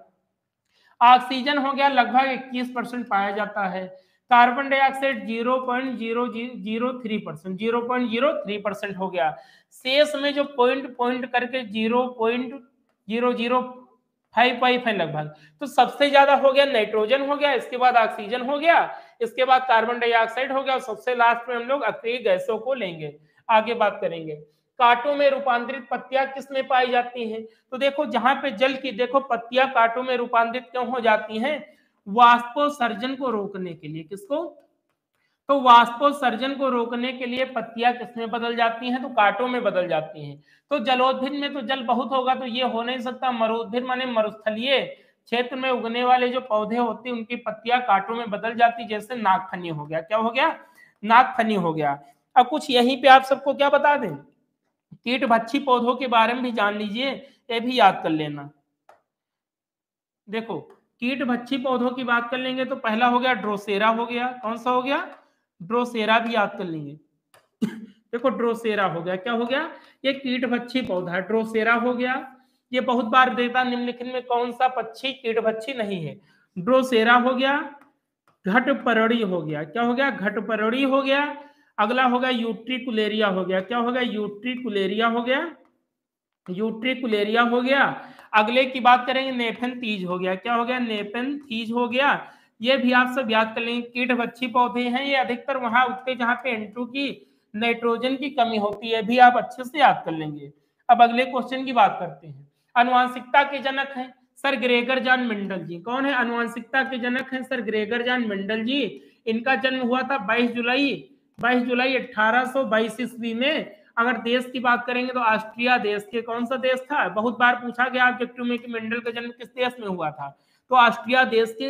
ऑक्सीजन हो गया, लगभग 21% पाया जाता है। कार्बन डाइऑक्साइड 0.0003%, 0.03% हो गया। शेष में जो पॉइंट पॉइंट करके 0.0055 है लगभग। तो सबसे ज्यादा हो गया नाइट्रोजन हो गया, इसके बाद ऑक्सीजन हो गया, इसके बाद कार्बन डाइऑक्साइड हो गया, और सबसे लास्ट में हम लोग अक्रिय गैसों को लेंगे। आगे बात करेंगे, कांटों में रूपांतरित पत्तियां किसमें पाई जाती हैं? तो देखो, जहां पे जल की, देखो पत्तियां कांटों में रूपांतरित क्यों हो जाती हैं? वाष्पोत्सर्जन को रोकने के लिए। किसको? तो वाष्पोत्सर्जन को रोकने के लिए पत्तियां किसमें बदल जाती हैं? तो कांटों में बदल जाती हैं। तो जलोद्भिद में तो जल बहुत होगा, तो ये हो नहीं सकता। मरुद्भिद माने मरुस्थलीय क्षेत्र में उगने वाले जो पौधे होते हैं उनकी पत्तियां कांटों में बदल जाती, जैसे नागफनी हो गया। क्या हो गया? नागफनी हो गया। अब कुछ यहीं पे आप सबको क्या बता दें, कीट भक्षी पौधों के बारे में भी जान लीजिए, ये भी याद कर लेना। देखो, कीट भक्षी पौधों की बात कर लेंगे तो पहला हो गया ड्रोसेरा हो गया। कौन सा हो गया? ड्रोसेरा भी याद कर लेंगे। देखो, ड्रोसेरा हो गया। क्या हो गया? ये कीट भक्षी पौधा ड्रोसेरा हो गया। ये बहुत बार देता, निम्नलिखित में कौन सा पक्षी कीट भक्षी नहीं है? ड्रोसेरा हो गया। घटपरड़ी हो गया। क्या हो गया? घटपरड़ी हो गया। अगला हो गया यूट्रिकुलेरिया हो गया। क्या हो गया? यूट्रिकुलेरिया हो गया। यूट्रिकुलेरिया हो गया। अगले की बात करेंगे, नेफेंथीज हो गया। क्या हो गया? नेफेंथीज हो गया। ये भी आप सब याद कर लेंगे। कीट भक्षी पौधे हैं, ये अधिकतर वहां उगते जहां पे N2 की, नाइट्रोजन की कमी होती है, भी आप अच्छे से याद कर लेंगे। अब अगले क्वेश्चन की बात करते हैं। आनुवंशिकता के जनक हैं सर ग्रेगर जॉन मेंडल जी। कौन है आनुवंशिकता के जनक हैं? सर ग्रेगर जॉन मेंडल जी। इनका जन्म हुआ था 22 जुलाई 1822 ईस्वी में। अगर देश की बात करेंगे तो ऑस्ट्रिया देश के, कौन सा देश था? बहुत बार पूछा गया ऑब्जेक्टिव में कि मेंडल का जन्म किस देश में हुआ था, तो ऑस्ट्रिया देश के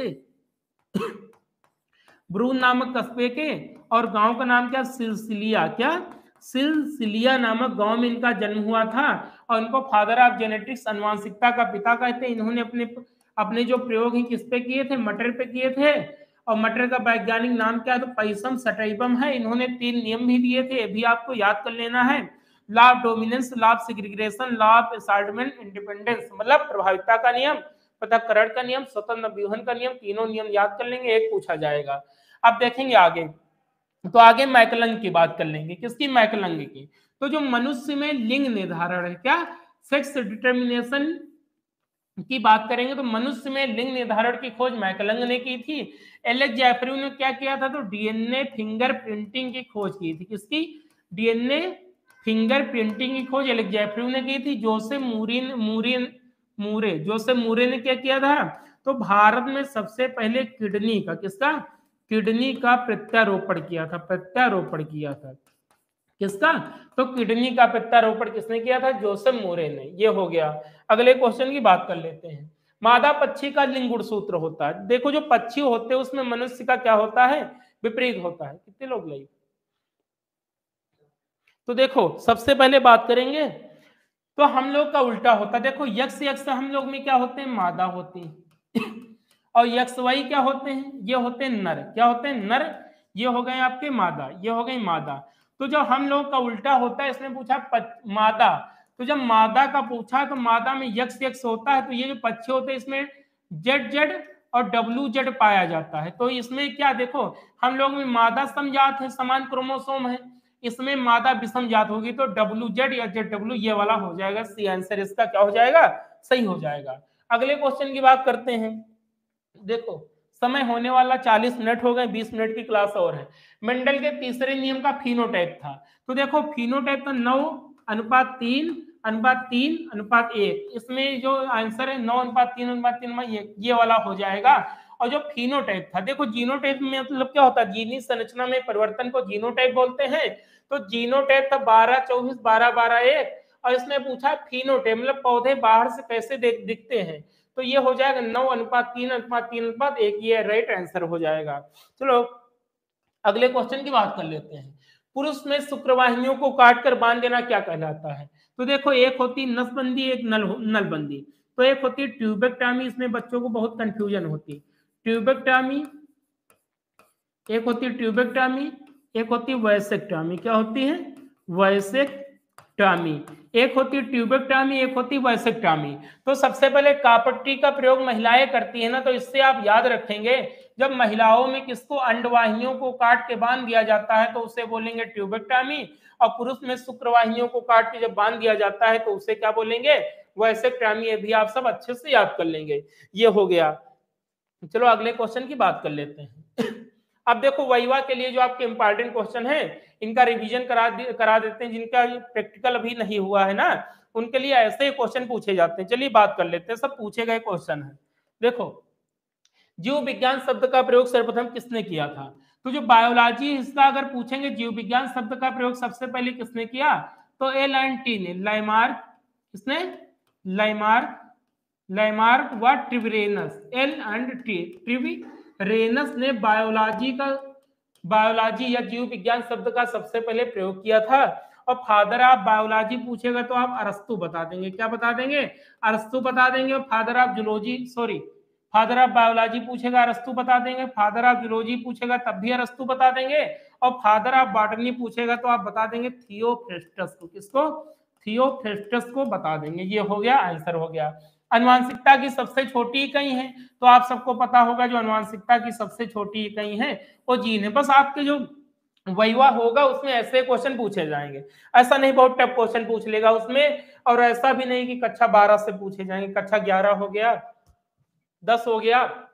ब्रून नामक कस्बे के, और गांव का नाम क्या, सिलसिलिया, क्या सिलसिलिया नामक गांव में इनका जन्म हुआ था। और इनको फादर ऑफ जेनेटिक्स, अनुवांशिकता का पिता कहते हैं। इन्होंने अपने अपने जो प्रयोग हैं किस पे किए थे, मटर पे किए थे। और मटर का वैज्ञानिक नाम क्या है, तो पैसम सटाइबम है। इन्होंने 3 नियम भी दिए थे, भी आपको याद कर लेना है। Law of dominance, law of segregation, law of assortment, independence, मतलब प्रभाविता का नियम, पृथक्करण का नियम, स्वतंत्र व्यूहन का नियम, तीनों नियम याद कर लेंगे, एक पूछा जाएगा। अब देखेंगे आगे, तो आगे मैकलंग की बात कर लेंगे। किसकी, मैकलंग की। तो जो मनुष्य में लिंग निर्धारण है, क्या सेक्स डिटर्मिनेशन की बात करेंगे, तो मनुष्य में लिंग निर्धारण की खोज मैकलंग ने की थी। एलेक्स जेफरी ने क्या किया था, तो डीएनए फिंगर प्रिंटिंग की खोज की थी। किसकी, डीएनए फिंगर प्रिंटिंग की खोज एलेक्स जेफरी ने की थी। जोसेफ जोसेफ मूरे ने क्या किया था, तो भारत में सबसे पहले किडनी का, किसका, किडनी का प्रत्यारोपण किया था, प्रत्यारोपण किया था। किसका, तो किडनी का प्रत्यारोपण किसने किया था, जोसेफ मूरे ने। ये हो गया। अगले क्वेश्चन की बात कर लेते हैं। मादा पक्षी का लिंग गुणसूत्र होता है। देखो जो पक्षी होते हैं उसमें मनुष्य का क्या होता है, विपरीत होता है। कितने लोग लाइव, तो देखो सबसे पहले बात करेंगे, तो हम लोग का उल्टा होता है। देखो यक्ष यक्ष हम लोग में क्या होते हैं, मादा होती है। और यक्ष वाई क्या होते हैं, ये होते हैं नर। क्या होते हैं, नर। ये हो गए आपके मादा, ये हो गई मादा। तो जब हम लोग का उल्टा होता है, इसने पूछा मादा, तो जब मादा का पूछा तो मादा में यक्ष यक्ष होता है, तो ये जो पक्षी होते हैं इसमें जेड जेड और डब्ल्यू जेड पाया जाता है। तो इसमें क्या, देखो हम लोग में मादा समजात है, समान क्रोमोसोम है, इसमें मादा विषम जात होगी, तो डब्ल्यू जेड या जेड डब्ल्यू ये वाला हो जाएगा। सी आंसर इसका क्या हो जाएगा, सही हो जाएगा। अगले क्वेश्चन की बात करते हैं। देखो समय होने वाला 40 मिनट हो गए, 20 मिनट की क्लास और है। मेंडल के तीसरे नियम का फिनोटाइप था, तो देखो फिनोटाइप था 9:3:3:1। इसमें जो आंसर है 9:3:3 ये वाला हो जाएगा। और जो फिनोटाइप था, देखो जीनोटाइप में मतलब क्या होता है, जीनी संरचना में परिवर्तन को जीनोटाइप बोलते हैं। तो जीनोटाइप था 12:24:12:1। और इसमें पूछा फिनोटाइप मतलब पौधे बाहर से कैसे दिखते हैं, तो ये हो जाएगा 9:3:3:1। ये राइट आंसर हो जाएगा। चलो अगले क्वेश्चन की बात कर लेते हैं। पुरुष में शुक्रवाहिनियों को काटकर बांध देना क्या कहलाता है, तो देखो एक होती नसबंदी, एक नलबंदी। तो एक होती ट्यूबेक्टॉमी, इसमें बच्चों को बहुत कंफ्यूजन होती। ट्यूबेक्टॉमी, एक होती ट्यूबेक्टॉमी, एक होती वैसेक्टॉमी। क्या होती है, वैसेक्टॉमी। एक होती ट्यूबेक्टॉमी, एक होती वैसेक्टॉमी। तो सबसे पहले कापट्टी का प्रयोग महिलाएं करती है ना, तो इससे आप याद रखेंगे, जब महिलाओं में किसको, अंडवाहिनियों को काट के बांध दिया जाता है तो उसे बोलेंगे ट्यूबेक्टॉमी। और पुरुष में शुक्रवाहिनियों को काट के जब बांध दिया जाता है तो उसे क्या बोलेंगे, वैसेक्टॉमी। ये भी आप सब अच्छे से याद कर लेंगे। ये हो गया। चलो अगले क्वेश्चन की बात कर लेते हैं। अब देखो वाइवा के लिए जो आपके इंपॉर्टेंट क्वेश्चन है इनका रिवीजन करा देते हैं। जिनका प्रैक्टिकल अभी नहीं हुआ है ना, उनके लिए ऐसे ही क्वेश्चन पूछे जाते हैं। चलिए बात कर लेते हैं, सब पूछे गए क्वेश्चन है। देखो जीव विज्ञान शब्द का प्रयोग सर्वप्रथम किसने किया था, तो जो बायोलॉजी हिस्सा अगर पूछेंगे जीव विज्ञान शब्द का प्रयोग सबसे पहले किसने किया, तो एल एंड टी ने, लाइमार्क, किसने, लाइमार्क, लाइमार्क व ट्रिवरेनस, एल एंड टी, ट्रिवरेनस ने बायोलॉजी या जीव विज्ञान शब्द का सबसे पहले प्रयोग किया था। और फादर ऑफ बायोलॉजी पूछेगा तो आप अरस्तु बता देंगे। क्या बता देंगे, अरस्तु बता देंगे। और father of zoology, sorry father of biology पूछेगा अरस्तु बता देंगे। फादर ऑफ जूलॉजी पूछेगा तब भी अरस्तु बता देंगे। और फादर ऑफ बॉटनी पूछेगा तो आप बता देंगे थियोफ्रेस्टस को। किसको, थियोफ्रेस्टस को बता देंगे। ये हो गया, आंसर हो गया। अनुवांशिकता की सबसे छोटी इकाई है, तो आप सबको पता होगा जो अनुवांशिकता की सबसे छोटी इकाई है वो जीन है। बस आपके जो वाइवा होगा उसमें ऐसे क्वेश्चन पूछे जाएंगे, ऐसा नहीं बहुत टफ क्वेश्चन पूछ लेगा उसमें। और ऐसा भी नहीं कि कक्षा 12 से पूछे जाएंगे, कक्षा 11 हो गया, 10 हो गया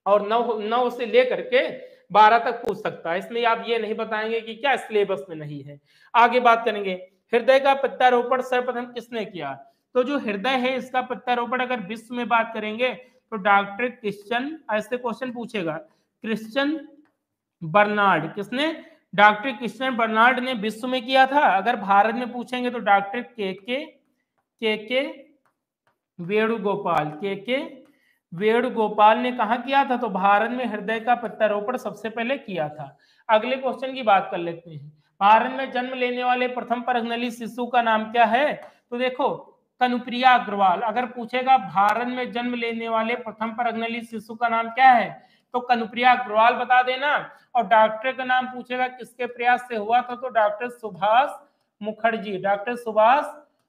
और 9 से लेकर के 12 तक पूछ सकता है। इसमें आप ये नहीं बताएंगे कि क्या सिलेबस में नहीं है। आगे बात करेंगे, हृदय का प्रत्यारोपण सर्वप्रथम किसने किया, तो जो हृदय है इसका प्रत्यारोपण अगर विश्व में बात करेंगे तो डॉक्टर क्रिश्चियन, ऐसे क्वेश्चन पूछेगा, क्रिश्चियन बर्नार्ड। किसने, डॉक्टर क्रिश्चियन बर्नार्ड ने विश्व में किया था। अगर भारत में पूछेंगे तो डॉक्टर के वेणुगोपाल, के वेणुगोपाल ने कहा किया था? तो भारत में हृदय का प्रत्यारोपण सबसे पहले किया था। अगले क्वेश्चन की बात कर लेते हैं। भारत में जन्म लेने वाले प्रथम प्रगनली शिशु का नाम क्या है? तो देखो कनुप्रिया अग्रवाल। अगर पूछेगा भारत में जन्म लेने वाले प्रथम प्रगनली शिशु का नाम क्या है, तो कनुप्रिया अग्रवाल बता देना। और डॉक्टर का नाम पूछेगा किसके प्रयास से हुआ था, तो डॉक्टर सुभाष मुखर्जी, डॉक्टर सुभाष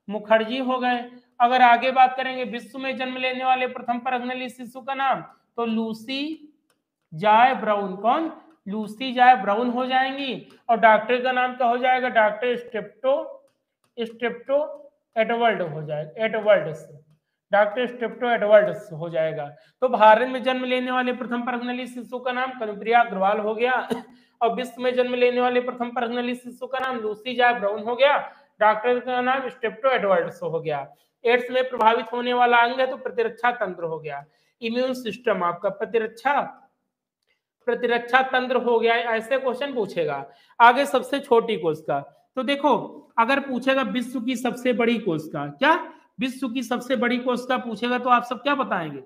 मुखर्जी हो गए। अगर आगे बात करेंगे विश्व में जन्म लेने वाले प्रथम प्रगनली शिशु का नाम, तो लूसी जाय ब्राउन। कौन? लूसी जाय ब्राउन हो जाएंगी। और डॉक्टर का नाम क्या हो जाएगा? डॉक्टर स्टेप्टो एडवर्ड हो जाएगा, एडवर्ड्स, डॉक्टर स्टेप्टो एडवर्ड्स हो जाएगा। तो भारत में जन्म लेने वाले प्रथम प्रगनली शिशु का नाम कनुप्रिया अग्रवाल हो गया। और विश्व में जन्म लेने वाले प्रथम प्रगनली शिशु का नाम लूसी जाय ब्राउन हो गया। डॉक्टर का नाम स्टेप्टो एडवर्ड्स हो गया। एड्स में प्रभावित होने वाला अंग है तो प्रतिरक्षा तंत्र हो गया, इम्यून सिस्टम आपका प्रतिरक्षा तंत्र हो गया। ऐसे क्वेश्चन पूछेगा। आगे सबसे छोटी कोशिका, तो देखो अगर पूछेगा विश्व की सबसे बड़ी कोशिका, क्या विश्व की सबसे बड़ी कोशिका पूछेगा तो आप सब क्या बताएंगे?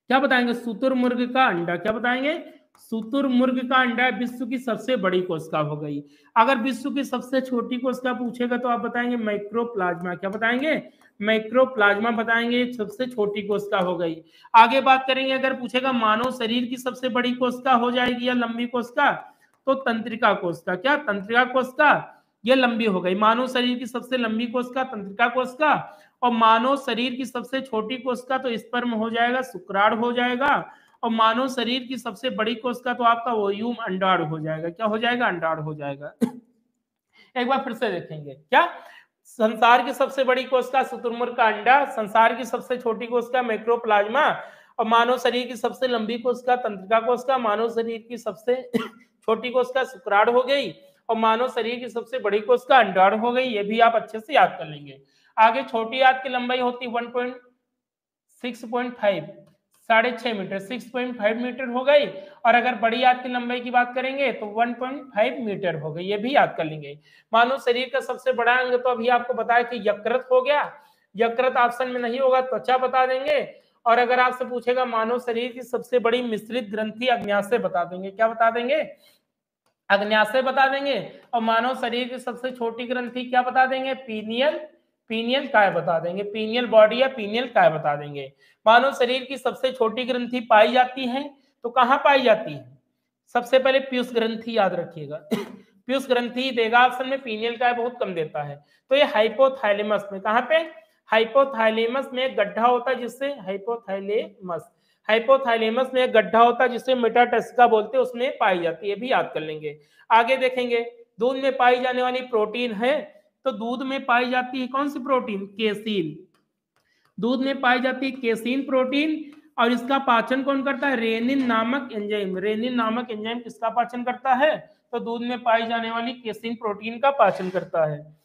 क्या बताएंगे? शुतुरमुर्ग का अंडा। क्या बताएंगे? शुतुरमुर्ग का अंडा विश्व की सबसे बड़ी कोशिका हो गई। अगर विश्व की सबसे छोटी कोशिका पूछेगा तो आप बताएंगे माइक्रोप्लाज्मा। क्या बताएंगे? माइक्रोप्लाज्मा बताएंगे, सबसे छोटी कोशिका हो गई। आगे बात करेंगे, अगर पूछेगा मानव शरीर की सबसे बड़ी कोशिका हो जाएगी या लंबी कोशिका, तो तंत्रिका कोशिका। क्या? तंत्रिका कोशिका, ये लंबी हो गई। मानव शरीर की सबसे लंबी कोशिका तंत्रिका कोशिका, और मानव शरीर की सबसे छोटी कोशिका तो स्पर्म हो जाएगा, शुक्राणु हो जाएगा। और मानव शरीर की सबसे बड़ी कोशिका तो आपका ओव्यूम, अंडाणु हो जाएगा। क्या हो जाएगा? अंडाणु हो जाएगा। एक बार फिर से देखेंगे, क्या संसार की सबसे बड़ी कोशिका शुतुरमुर्ग का अंडा, संसार की सबसे छोटी कोशिका माइक्रोप्लाज्मा, और मानव शरीर की सबसे लंबी कोशिका तंत्रिका कोशिका, मानव शरीर की सबसे छोटी कोशिका शुक्राणु हो गई, और मानव शरीर की सबसे बड़ी कोशिका अंडाणु हो गई। ये भी आप अच्छे से याद कर लेंगे। आगे छोटी आंत की लंबाई होती 1.6.5, 6.5 मीटर, 6.5 मीटर हो गई। और अगर बड़ी आंत की लंबाई की बात करेंगे तो 1.5 मीटर हो गई। ये भी याद कर लेंगे। मानव शरीर का सबसे बड़ा अंग तो अभी आपको बताया कि यकृत हो गया। यकृत ऑप्शन में नहीं होगा, त्वचा बता देंगे। और अगर आपसे पूछेगा मानव शरीर की सबसे बड़ी मिश्रित ग्रंथि, अग्न्याशय बता देंगे। क्या बता देंगे? अग्न्याशय बता देंगे। और मानव शरीर की सबसे छोटी ग्रंथि क्या बता देंगे? पीनियल काय बता देंगे। पीनियल बॉडी या पीनियल काय बता देंगे। मानव शरीर की सबसे छोटी ग्रंथि पाई जाती है तो कहाँ पाई जाती है? सबसे पहले पीयूष ग्रंथि याद रखिएगा। पीयूष ग्रंथि देगा ऑप्शन में, पीनियल काय बहुत कम देता है। तो ये हाइपोथैलेमस में, कहाँ पे? हाइपोथैलेमस में एक गड्ढा होता है जिससे हाइपोथैलेमस में एक गड्ढा होता है जिसे मेटाटेस्का बोलते हैं, उसमें पाई जाती है। भी याद कर लेंगे। आगे देखेंगे, दूध में पाई जाने वाली प्रोटीन है, तो दूध में पाई जाती है कौन सी प्रोटीन? केसीन। दूध में पाई जाती है केसीन प्रोटीन। और इसका पाचन कौन करता है? रेनिन नामक एंजाइम। रेनिन नामक एंजाइम किसका पाचन करता है? तो दूध में पाई जाने वाली केसीन प्रोटीन का पाचन करता है।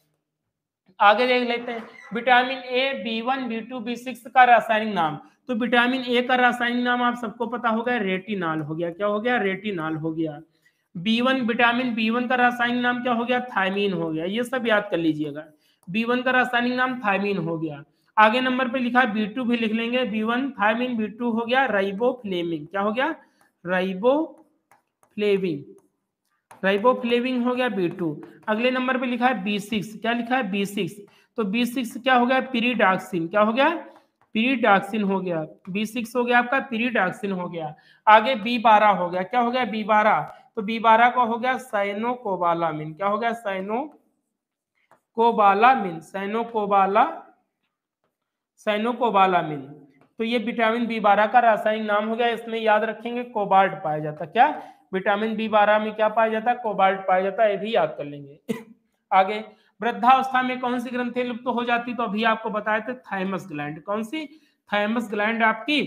आगे देख लेते हैं, vitamin A, B1, B2, B6 का रासायनिक नाम। तो विटामिन ए का रासायनिक नाम आप सबको पता होगा, रेटिनॉल हो गया। क्या हो गया? रेटिनॉल हो गया। B1, विटामिन B1 का रासायनिक नाम क्या हो गया? थायमीन हो गया। ये सब याद कर लीजिएगा। B1 का रासायनिक नाम थायमीन हो गया। आगे नंबर पे लिखा है B2 भी लिख लेंगे। B1 थायमीन, B2 हो गया राइबोफ्लेविन। क्या हो गया? राइबोफ्लेविन। राइबोफ्लेविन हो गया B2। अगले नंबर पे लिखा है B6। क्या लिखा है? B6। तो B6 क्या हो गया? पिरिडॉक्सिन। क्या हो गया? पिरिडॉक्सिन हो गया। B6 हो गया आपका पिरिडॉक्सिन हो गया। आगे B12 हो गया। क्या हो गया? B12। तो B12 का हो गया साइनोकोबालामिन। क्या हो गया? साइनोकोबालामिन। तो ये विटामिन B12 का रासायनिक नाम हो गया। इसमें याद रखेंगे कोबाल्ट पाया जाता। क्या? विटामिन B12 में क्या पाया जाता है? कोबाल्ट पाया जाता है। ये भी याद कर लेंगे। आगे, वृद्धावस्था में कौन सी ग्रंथि लुप्त हो जाती? तो अभी आपको बताए थे थाइमस ग्लैंड। कौन सी? थाइमस ग्लैंड आपकी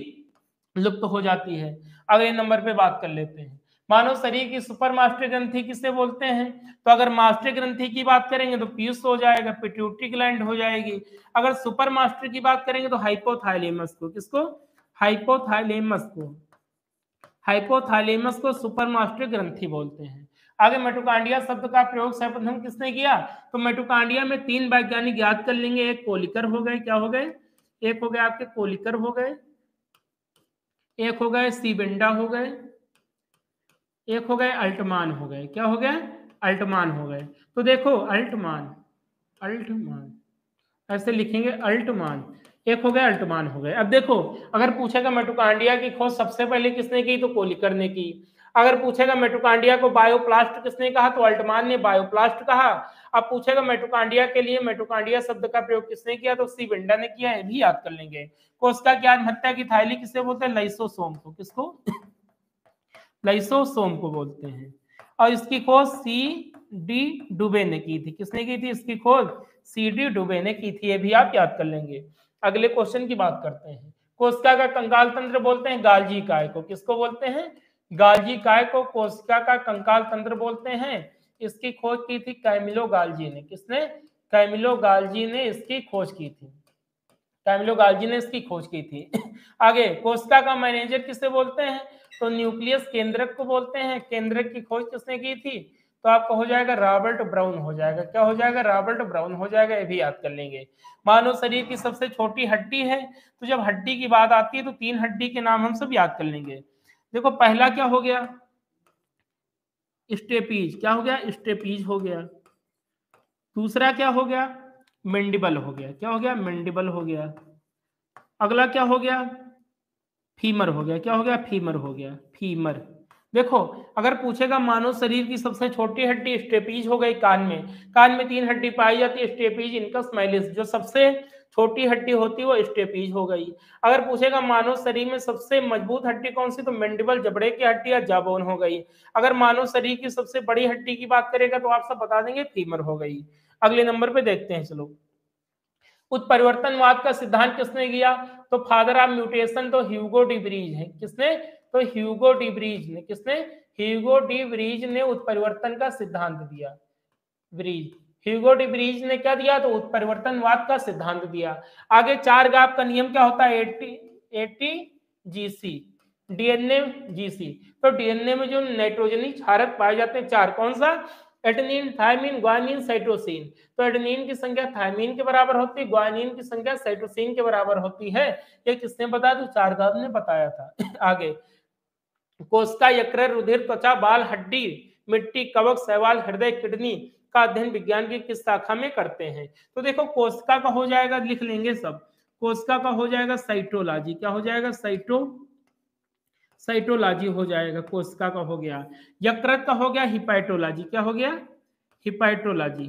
लुप्त हो जाती है। अगले नंबर पे बात कर लेते हैं, मानव शरीर की सुपर मास्टर ग्रंथि किसे बोलते हैं? तो अगर मास्टर ग्रंथि की बात करेंगे तो पीयूष हो जाएगा, पिट्यूटरी ग्लैंड हो जाएगी। अगर सुपर मास्टर की बात करेंगे तो हाइपोथैलेमस को, किसको? हाइपोथैलेमस को सुपर मास्टर ग्रंथि बोलते हैं। आगे, मेटोकांड्रिया शब्द का प्रयोग सर्वप्रथम किसने किया? तो मेटोकांड्रिया में 3 वैज्ञानिक याद कर लेंगे। एक कोलिकर हो गए। क्या हो गए? एक हो गए आपके कोलिकर हो गए, एक हो गए सीबेंडा हो गए, एक हो गए अल्टमान हो गए। क्या हो गया? अल्टमान हो गए। तो देखो अल्टमान, अल्टमान ऐसे लिखेंगे अल्टमान। एक हो गए अल्टमान हो गए। अब देखो अगर पूछेगा मिटोकॉन्ड्रिया की खोज सबसे पहले किसने की, तो कोलिकर ने की। अगर पूछेगा मिटोकॉन्ड्रिया को बायोप्लास्ट किसने कहा, तो अल्टमान ने बायोप्लास्ट कहा। अब पूछेगा मिटोकॉन्ड्रिया के लिए मिटोकॉन्ड्रिया शब्द का प्रयोग किसने किया, तो सीबेंडा ने किया। ये भी याद कर लेंगे। कोशिका की आत्महत्या की थैली किसे बोलते हैं, लाइसोसोम को। किसको? लाइसोसोम को बोलते हैं। और इसकी खोज सी डी डुबे ने की थी। किसने की थी इसकी खोज? सी डी डुबे ने की थी। ये भी आप याद कर लेंगे। अगले क्वेश्चन की बात करते हैं। कोशिका का कंकाल तंत्र बोलते हैं गाल्जी काय को। किसको बोलते हैं? गाल्जी काय को कोशिका का कंकाल तंत्र बोलते हैं। इसकी खोज की थी कैमिलो गाल्जी ने। किसने? कैमिलो गाल्जी ने इसकी खोज की थी। कैमिलो गाल्जी ने इसकी खोज की थी। आगे कोशिका का मैनेजर किसे बोलते हैं, तो न्यूक्लियस केंद्रक को बोलते हैं। केंद्रक की खोज किसने की थी, तो आपका हो जाएगा रॉबर्ट ब्राउन हो जाएगा। क्या हो जाएगा? रॉबर्ट ब्राउन हो जाएगा। ये भी याद कर लेंगे। मानव शरीर की सबसे छोटी हड्डी है, तो जब हड्डी की बात आती है तो 3 हड्डी के नाम हम सब याद कर लेंगे। देखो पहला क्या हो गया? स्टेपीज। क्या हो गया? स्टेपीज हो गया। दूसरा क्या हो गया? मेंडिबल हो गया। क्या हो गया? मेंडिबल हो गया। अगला क्या हो गया? फीमर हो गया। क्या हो गया? फीमर हो गया। फीमर। देखो अगर पूछेगा मानव शरीर की सबसे छोटी हड्डी, स्टेपीज हो गई कान में। कान में 3 हड्डी पाई जाती है, स्टेपीज, इनकस, माइलिस। जो सबसे छोटी हड्डी होती है वो स्टेपीज हो गई। अगर पूछेगा मानव शरीर में सबसे मजबूत हड्डी कौन सी, तो मेंडिबल, जबड़े की हड्डी या जाबोन हो गई। अगर मानव शरीर की सबसे बड़ी हड्डी की बात करेगा तो आप सब बता देंगे फीमर हो गई। अगले नंबर पे देखते हैं। चलो उत्परिवर्तनवाद का सिद्धांत किसने किया, तो फादर ऑफ म्यूटेशन तो ह्यूगो डी ब्रीज है। किसने? तो ह्यूगो डी ब्रीज ने। किसने? ह्यूगो डी ब्रीज ने उत्परिवर्तन का सिद्धांत दिया। ब्रीज, ह्यूगो डी ब्रीज ने क्या दिया, तो उत्परिवर्तनवाद का सिद्धांत दिया। आगे 4 गाप का नियम क्या होता है, 80 जीसी, डीएनए जीसी। तो डीएनए में जो नाइट्रोजनी क्षारक पाए जाते हैं 4, कौन सा? Adenine, thymine, guanine, cytosine. तो एडेनिन की संख्या थायमिन के बराबर होती है, ग्वानिन की संख्या साइटोसिन के बराबर होती है। ये किसने बताया, तो चारगाव ने बताया था। आगे कोशिका, यकृत, रुधिर, त्वचा, बाल, हड्डी, मिट्टी, कवक, शैवाल, हृदय, किडनी का अध्ययन विज्ञान की किस शाखा में करते हैं, तो देखो कोशिका का हो जाएगा, लिख लेंगे सब। कोशिका का हो जाएगा साइटोलॉजी। क्या हो जाएगा? साइटोलॉजी हो जाएगा। कोशिका का हो गया। यकृत का हो गया हिपैटोलॉजी। क्या हो गया? हिपैटोलॉजी।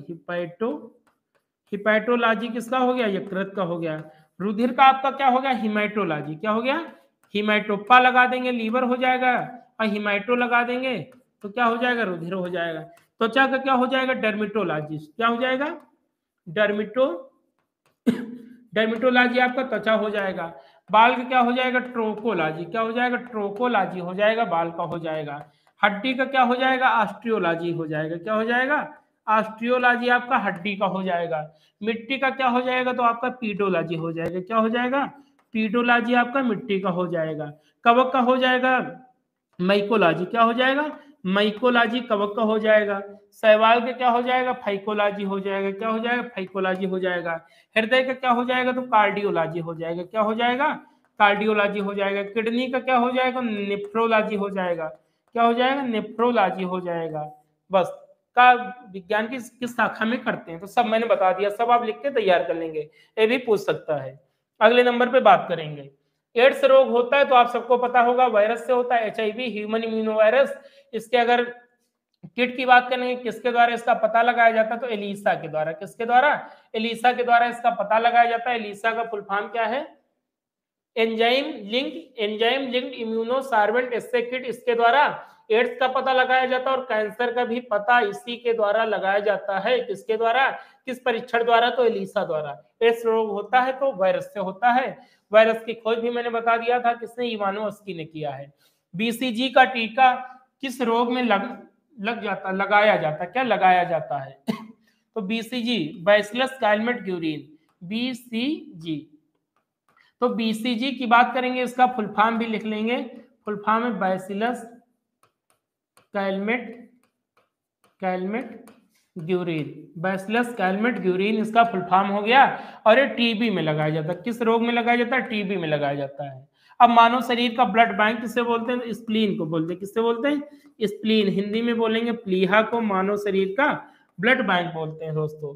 हिपैटोलॉजी किसका हो गया? यकृत का हो गया। रुधिर का आपका क्या हो गया? हिमैटोलॉजी। क्या हो गया? हिमैटोपा लगा देंगे, लीवर हो जाएगा, और हिमैटो लगा देंगे तो क्या हो जाएगा? रुधिर हो जाएगा। त्वचा का क्या हो जाएगा? डर्मिटोलॉजिस्ट। क्या हो जाएगा? डर्मिटोलॉजी आपका त्वचा हो जाएगा। बाल का क्या हो जाएगा? ट्रोकोलॉजी। क्या हो जाएगा? ट्रोकोलॉजी हो जाएगा, बाल का हो जाएगा। हड्डी का क्या हो जाएगा? ऑस्टियोलॉजी हो जाएगा। क्या हो जाएगा? ऑस्टियोलॉजी आपका हड्डी का हो जाएगा। मिट्टी का क्या हो जाएगा? तो आपका पीडोलॉजी हो जाएगा। क्या हो जाएगा? पीडोलॉजी आपका मिट्टी का हो जाएगा। कवक का हो जाएगा माइकोलॉजी। क्या हो जाएगा? माइकोलॉजी कवक का हो जाएगा। शैवाल का क्या हो जाएगा? फाइकोलॉजी हो जाएगा। क्या हो जाएगा? फाइकोलॉजी हो जाएगा। हृदय का क्या हो जाएगा? तो कार्डियोलॉजी हो जाएगा। क्या हो जाएगा? कार्डियोलॉजी हो जाएगा। किडनी का क्या हो जाएगा? नेफ्रोलॉजी हो जाएगा। क्या हो जाएगा? नेफ्रोलॉजी हो जाएगा। बस का विज्ञान की किस शाखा में करते हैं, तो सब मैंने बता दिया, सब आप लिख के तैयार कर लेंगे, ये भी पूछ सकता है। अगले नंबर पे बात करेंगे। एड्स रोग होता है तो आप सबको पता होगा वायरस से होता है, HIV, ह्यूमन इम्यूनो वायरस। इसके अगर किट की बात करेंगे, किसके द्वारा इसका पता लगाया जाता है, तो एलिसा के द्वारा। किसके द्वारा? एलिसा के द्वारा इसका पता लगाया जाता है। एलिसा का फुल फॉर्म क्या है? एंजाइम लिंक्ड इम्यूनो सार्वेंट एस्से किट। इसके द्वारा एड्स का पता लगाया जाता है और कैंसर का भी पता इसी के द्वारा लगाया जाता है। किसके द्वारा? किस परीक्षण द्वारा? तो एलिसा द्वारा। एड्स रोग होता है तो वायरस से होता है। वायरस की खोज भी मैंने बता दिया था, किसने? इवानोव्स्की ने किया है। BCG का टीका किस रोग में लगाया जाता है? क्या लगाया जाता है? तो BCG bacillus Calmette Guérin, BCG। तो BCG की बात करेंगे, इसका फुल फॉर्म भी लिख लेंगे। फुल फॉर्म है bacillus Calmette Guérin. Bacillus Calmette Guérin इसका फुल फॉर्म हो गया। और ये टीबी में लगाया जाता है। किस रोग में लगाया जाता है? टीबी में लगाया जाता है। अब मानव शरीर का ब्लड बैंक किसे बोलते हैं? स्प्लीन को बोलते हैं। किससे बोलते हैं? स्प्लीन। हिंदी में बोलेंगे प्लीहा को मानव शरीर का ब्लड बैंक बोलते हैं दोस्तों।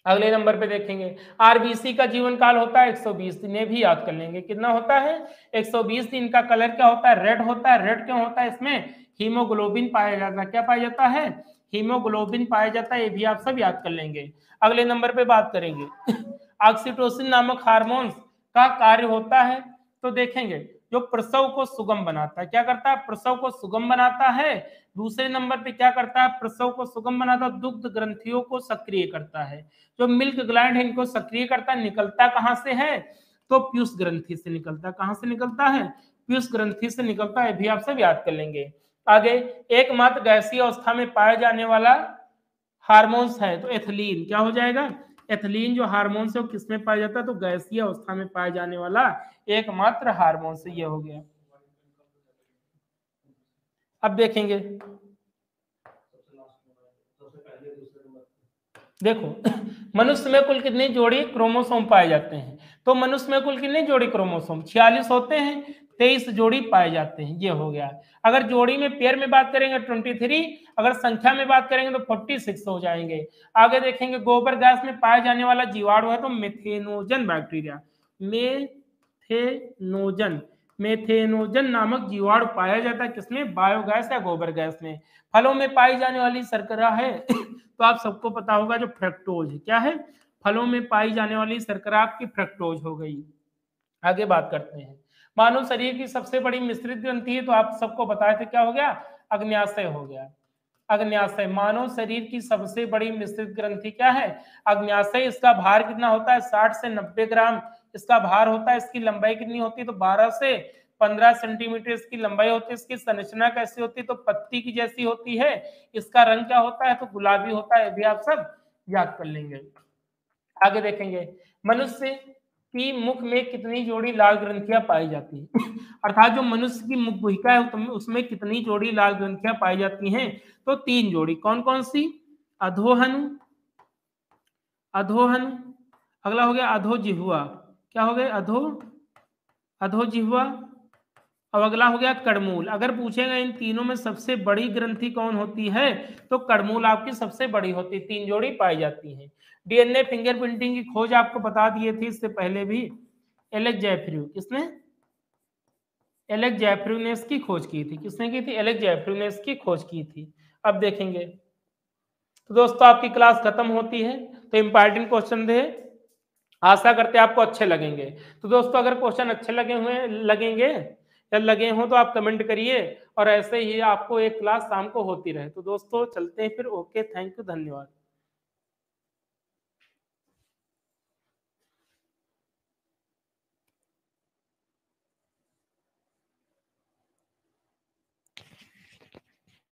अगले नंबर पे देखेंगे आरबीसी का जीवन काल होता है 120 दिन, ये भी याद कर लेंगे। कितना होता है? 120 दिन। का कलर क्या होता है? रेड होता है। रेड क्यों होता है? इसमें हीमोग्लोबिन पाया जाता है। क्या पाया जाता है? हीमोग्लोबिन पाया जाता है। ये भी आप सब याद कर लेंगे। अगले नंबर पे बात करेंगे ऑक्सीटोसिन नामक हार्मोन का कार्य होता है, तो देखेंगे जो प्रसव को सुगम बनाता है। क्या करता है? प्रसव को सुगम बनाता है। दूसरे नंबर पे क्या करता है? प्रसव को सुगम बनाता है, दुग्ध ग्रंथियों को सक्रिय करता है। जो मिल्क ग्लैंड है इनको सक्रिय करता है। निकलता कहां से है? तो पीयूष ग्रंथि से निकलता है। कहां से निकलता है? पीयूष ग्रंथि से निकलता है। भी आप सब याद कर लेंगे। आगे एकमात्र गैसीय अवस्था में पाया जाने वाला हार्मोन्स है, तो एथिलीन क्या हो जाएगा? एथिलीन जो हार्मोन्स है वो किसमें पाया जाता है? तो गैसीय अवस्था में पाया जाने वाला एकमात्र हार्मोन से ये हो गया। अब देखेंगे देखो मनुष्य में कुल कितनी जोड़ी क्रोमोसोम पाए जाते हैं? तो मनुष्य में कुल कितनी जोड़ी क्रोमोसोम? 46 होते हैं। 23 जोड़ी पाए जाते हैं। ये हो गया। अगर जोड़ी में पेयर में बात करेंगे 23, अगर संख्या में बात करेंगे तो 46 हो जाएंगे। आगे देखेंगे गोबर गैस में पाया जाने वाला जीवाणु है तो मेथेनोजन बैक्टीरिया। मेथेनोजन मेथेनोजन नामक जीवाणु पाया जाता है किसमें? बायोगैस या गोबर गैस में। फलों में पाई जाने वाली शर्करा है तो आप सबको पता होगा जो फ्रक्टोज है। क्या है? फलों में पाई जाने वाली शर्करा आपकी फ्रक्टोज हो गई। आगे बात करते हैं मानव शरीर की सबसे बड़ी मिश्रित ग्रंथि है, तो आप सबको बताए थे क्या हो गया? अग्न्याशय हो गया। अग्न्याशय मानव शरीर की सबसे बड़ी मिश्रित ग्रंथि क्या है? अग्न्याशय। इसका भार कितना होता है? 60 से 90 ग्राम इसका भार होता है। इसकी लंबाई कितनी होती है? तो 12 से 15 सेंटीमीटर इसकी लंबाई होती है। इसकी संरचना कैसी होती है? तो पत्ती की जैसी होती है। इसका रंग क्या होता है? तो गुलाबी होता है। भी आप सब याद कर लेंगे। आगे देखेंगे मनुष्य की मुख में कितनी जोड़ी लाल ग्रंथियां पाई जाती है अर्थात जो मनुष्य की मुख गुहिका है उसमें कितनी जोड़ी लाल ग्रंथियां पाई जाती हैं? तो 3 जोड़ी। कौन कौन सी? अधोहनु, अधोहनु, अगला हो गया अधोजिह्वा। क्या हो गया? अधोजिह्वा। अब अगला हो गया कड़मूल। अगर पूछेगा इन तीनों में सबसे बड़ी ग्रंथि कौन होती है? तो कड़मूल आपकी सबसे बड़ी होती है। 3 जोड़ी पाई जाती है। डीएनए फिंगरप्रिंटिंग की खोज आपको बता दिए थी इससे पहले भी। Alex Jeffrey. किसने? एलेक्स जेफ्री ने इसकी खोज की थी। किसने की थी? एलेक्स जेफ्री ने इसकी खोज की थी। अब देखेंगे तो दोस्तों आपकी क्लास खत्म होती है, तो इंपॉर्टेंट क्वेश्चन थे। आशा करते हैं आपको अच्छे लगेंगे। तो दोस्तों अगर क्वेश्चन अच्छे लगेंगे या लगे हों तो आप कमेंट करिए, और ऐसे ही आपको एक क्लास शाम को होती रहे। तो दोस्तों चलते हैं फिर। ओके, थैंक यू, धन्यवाद।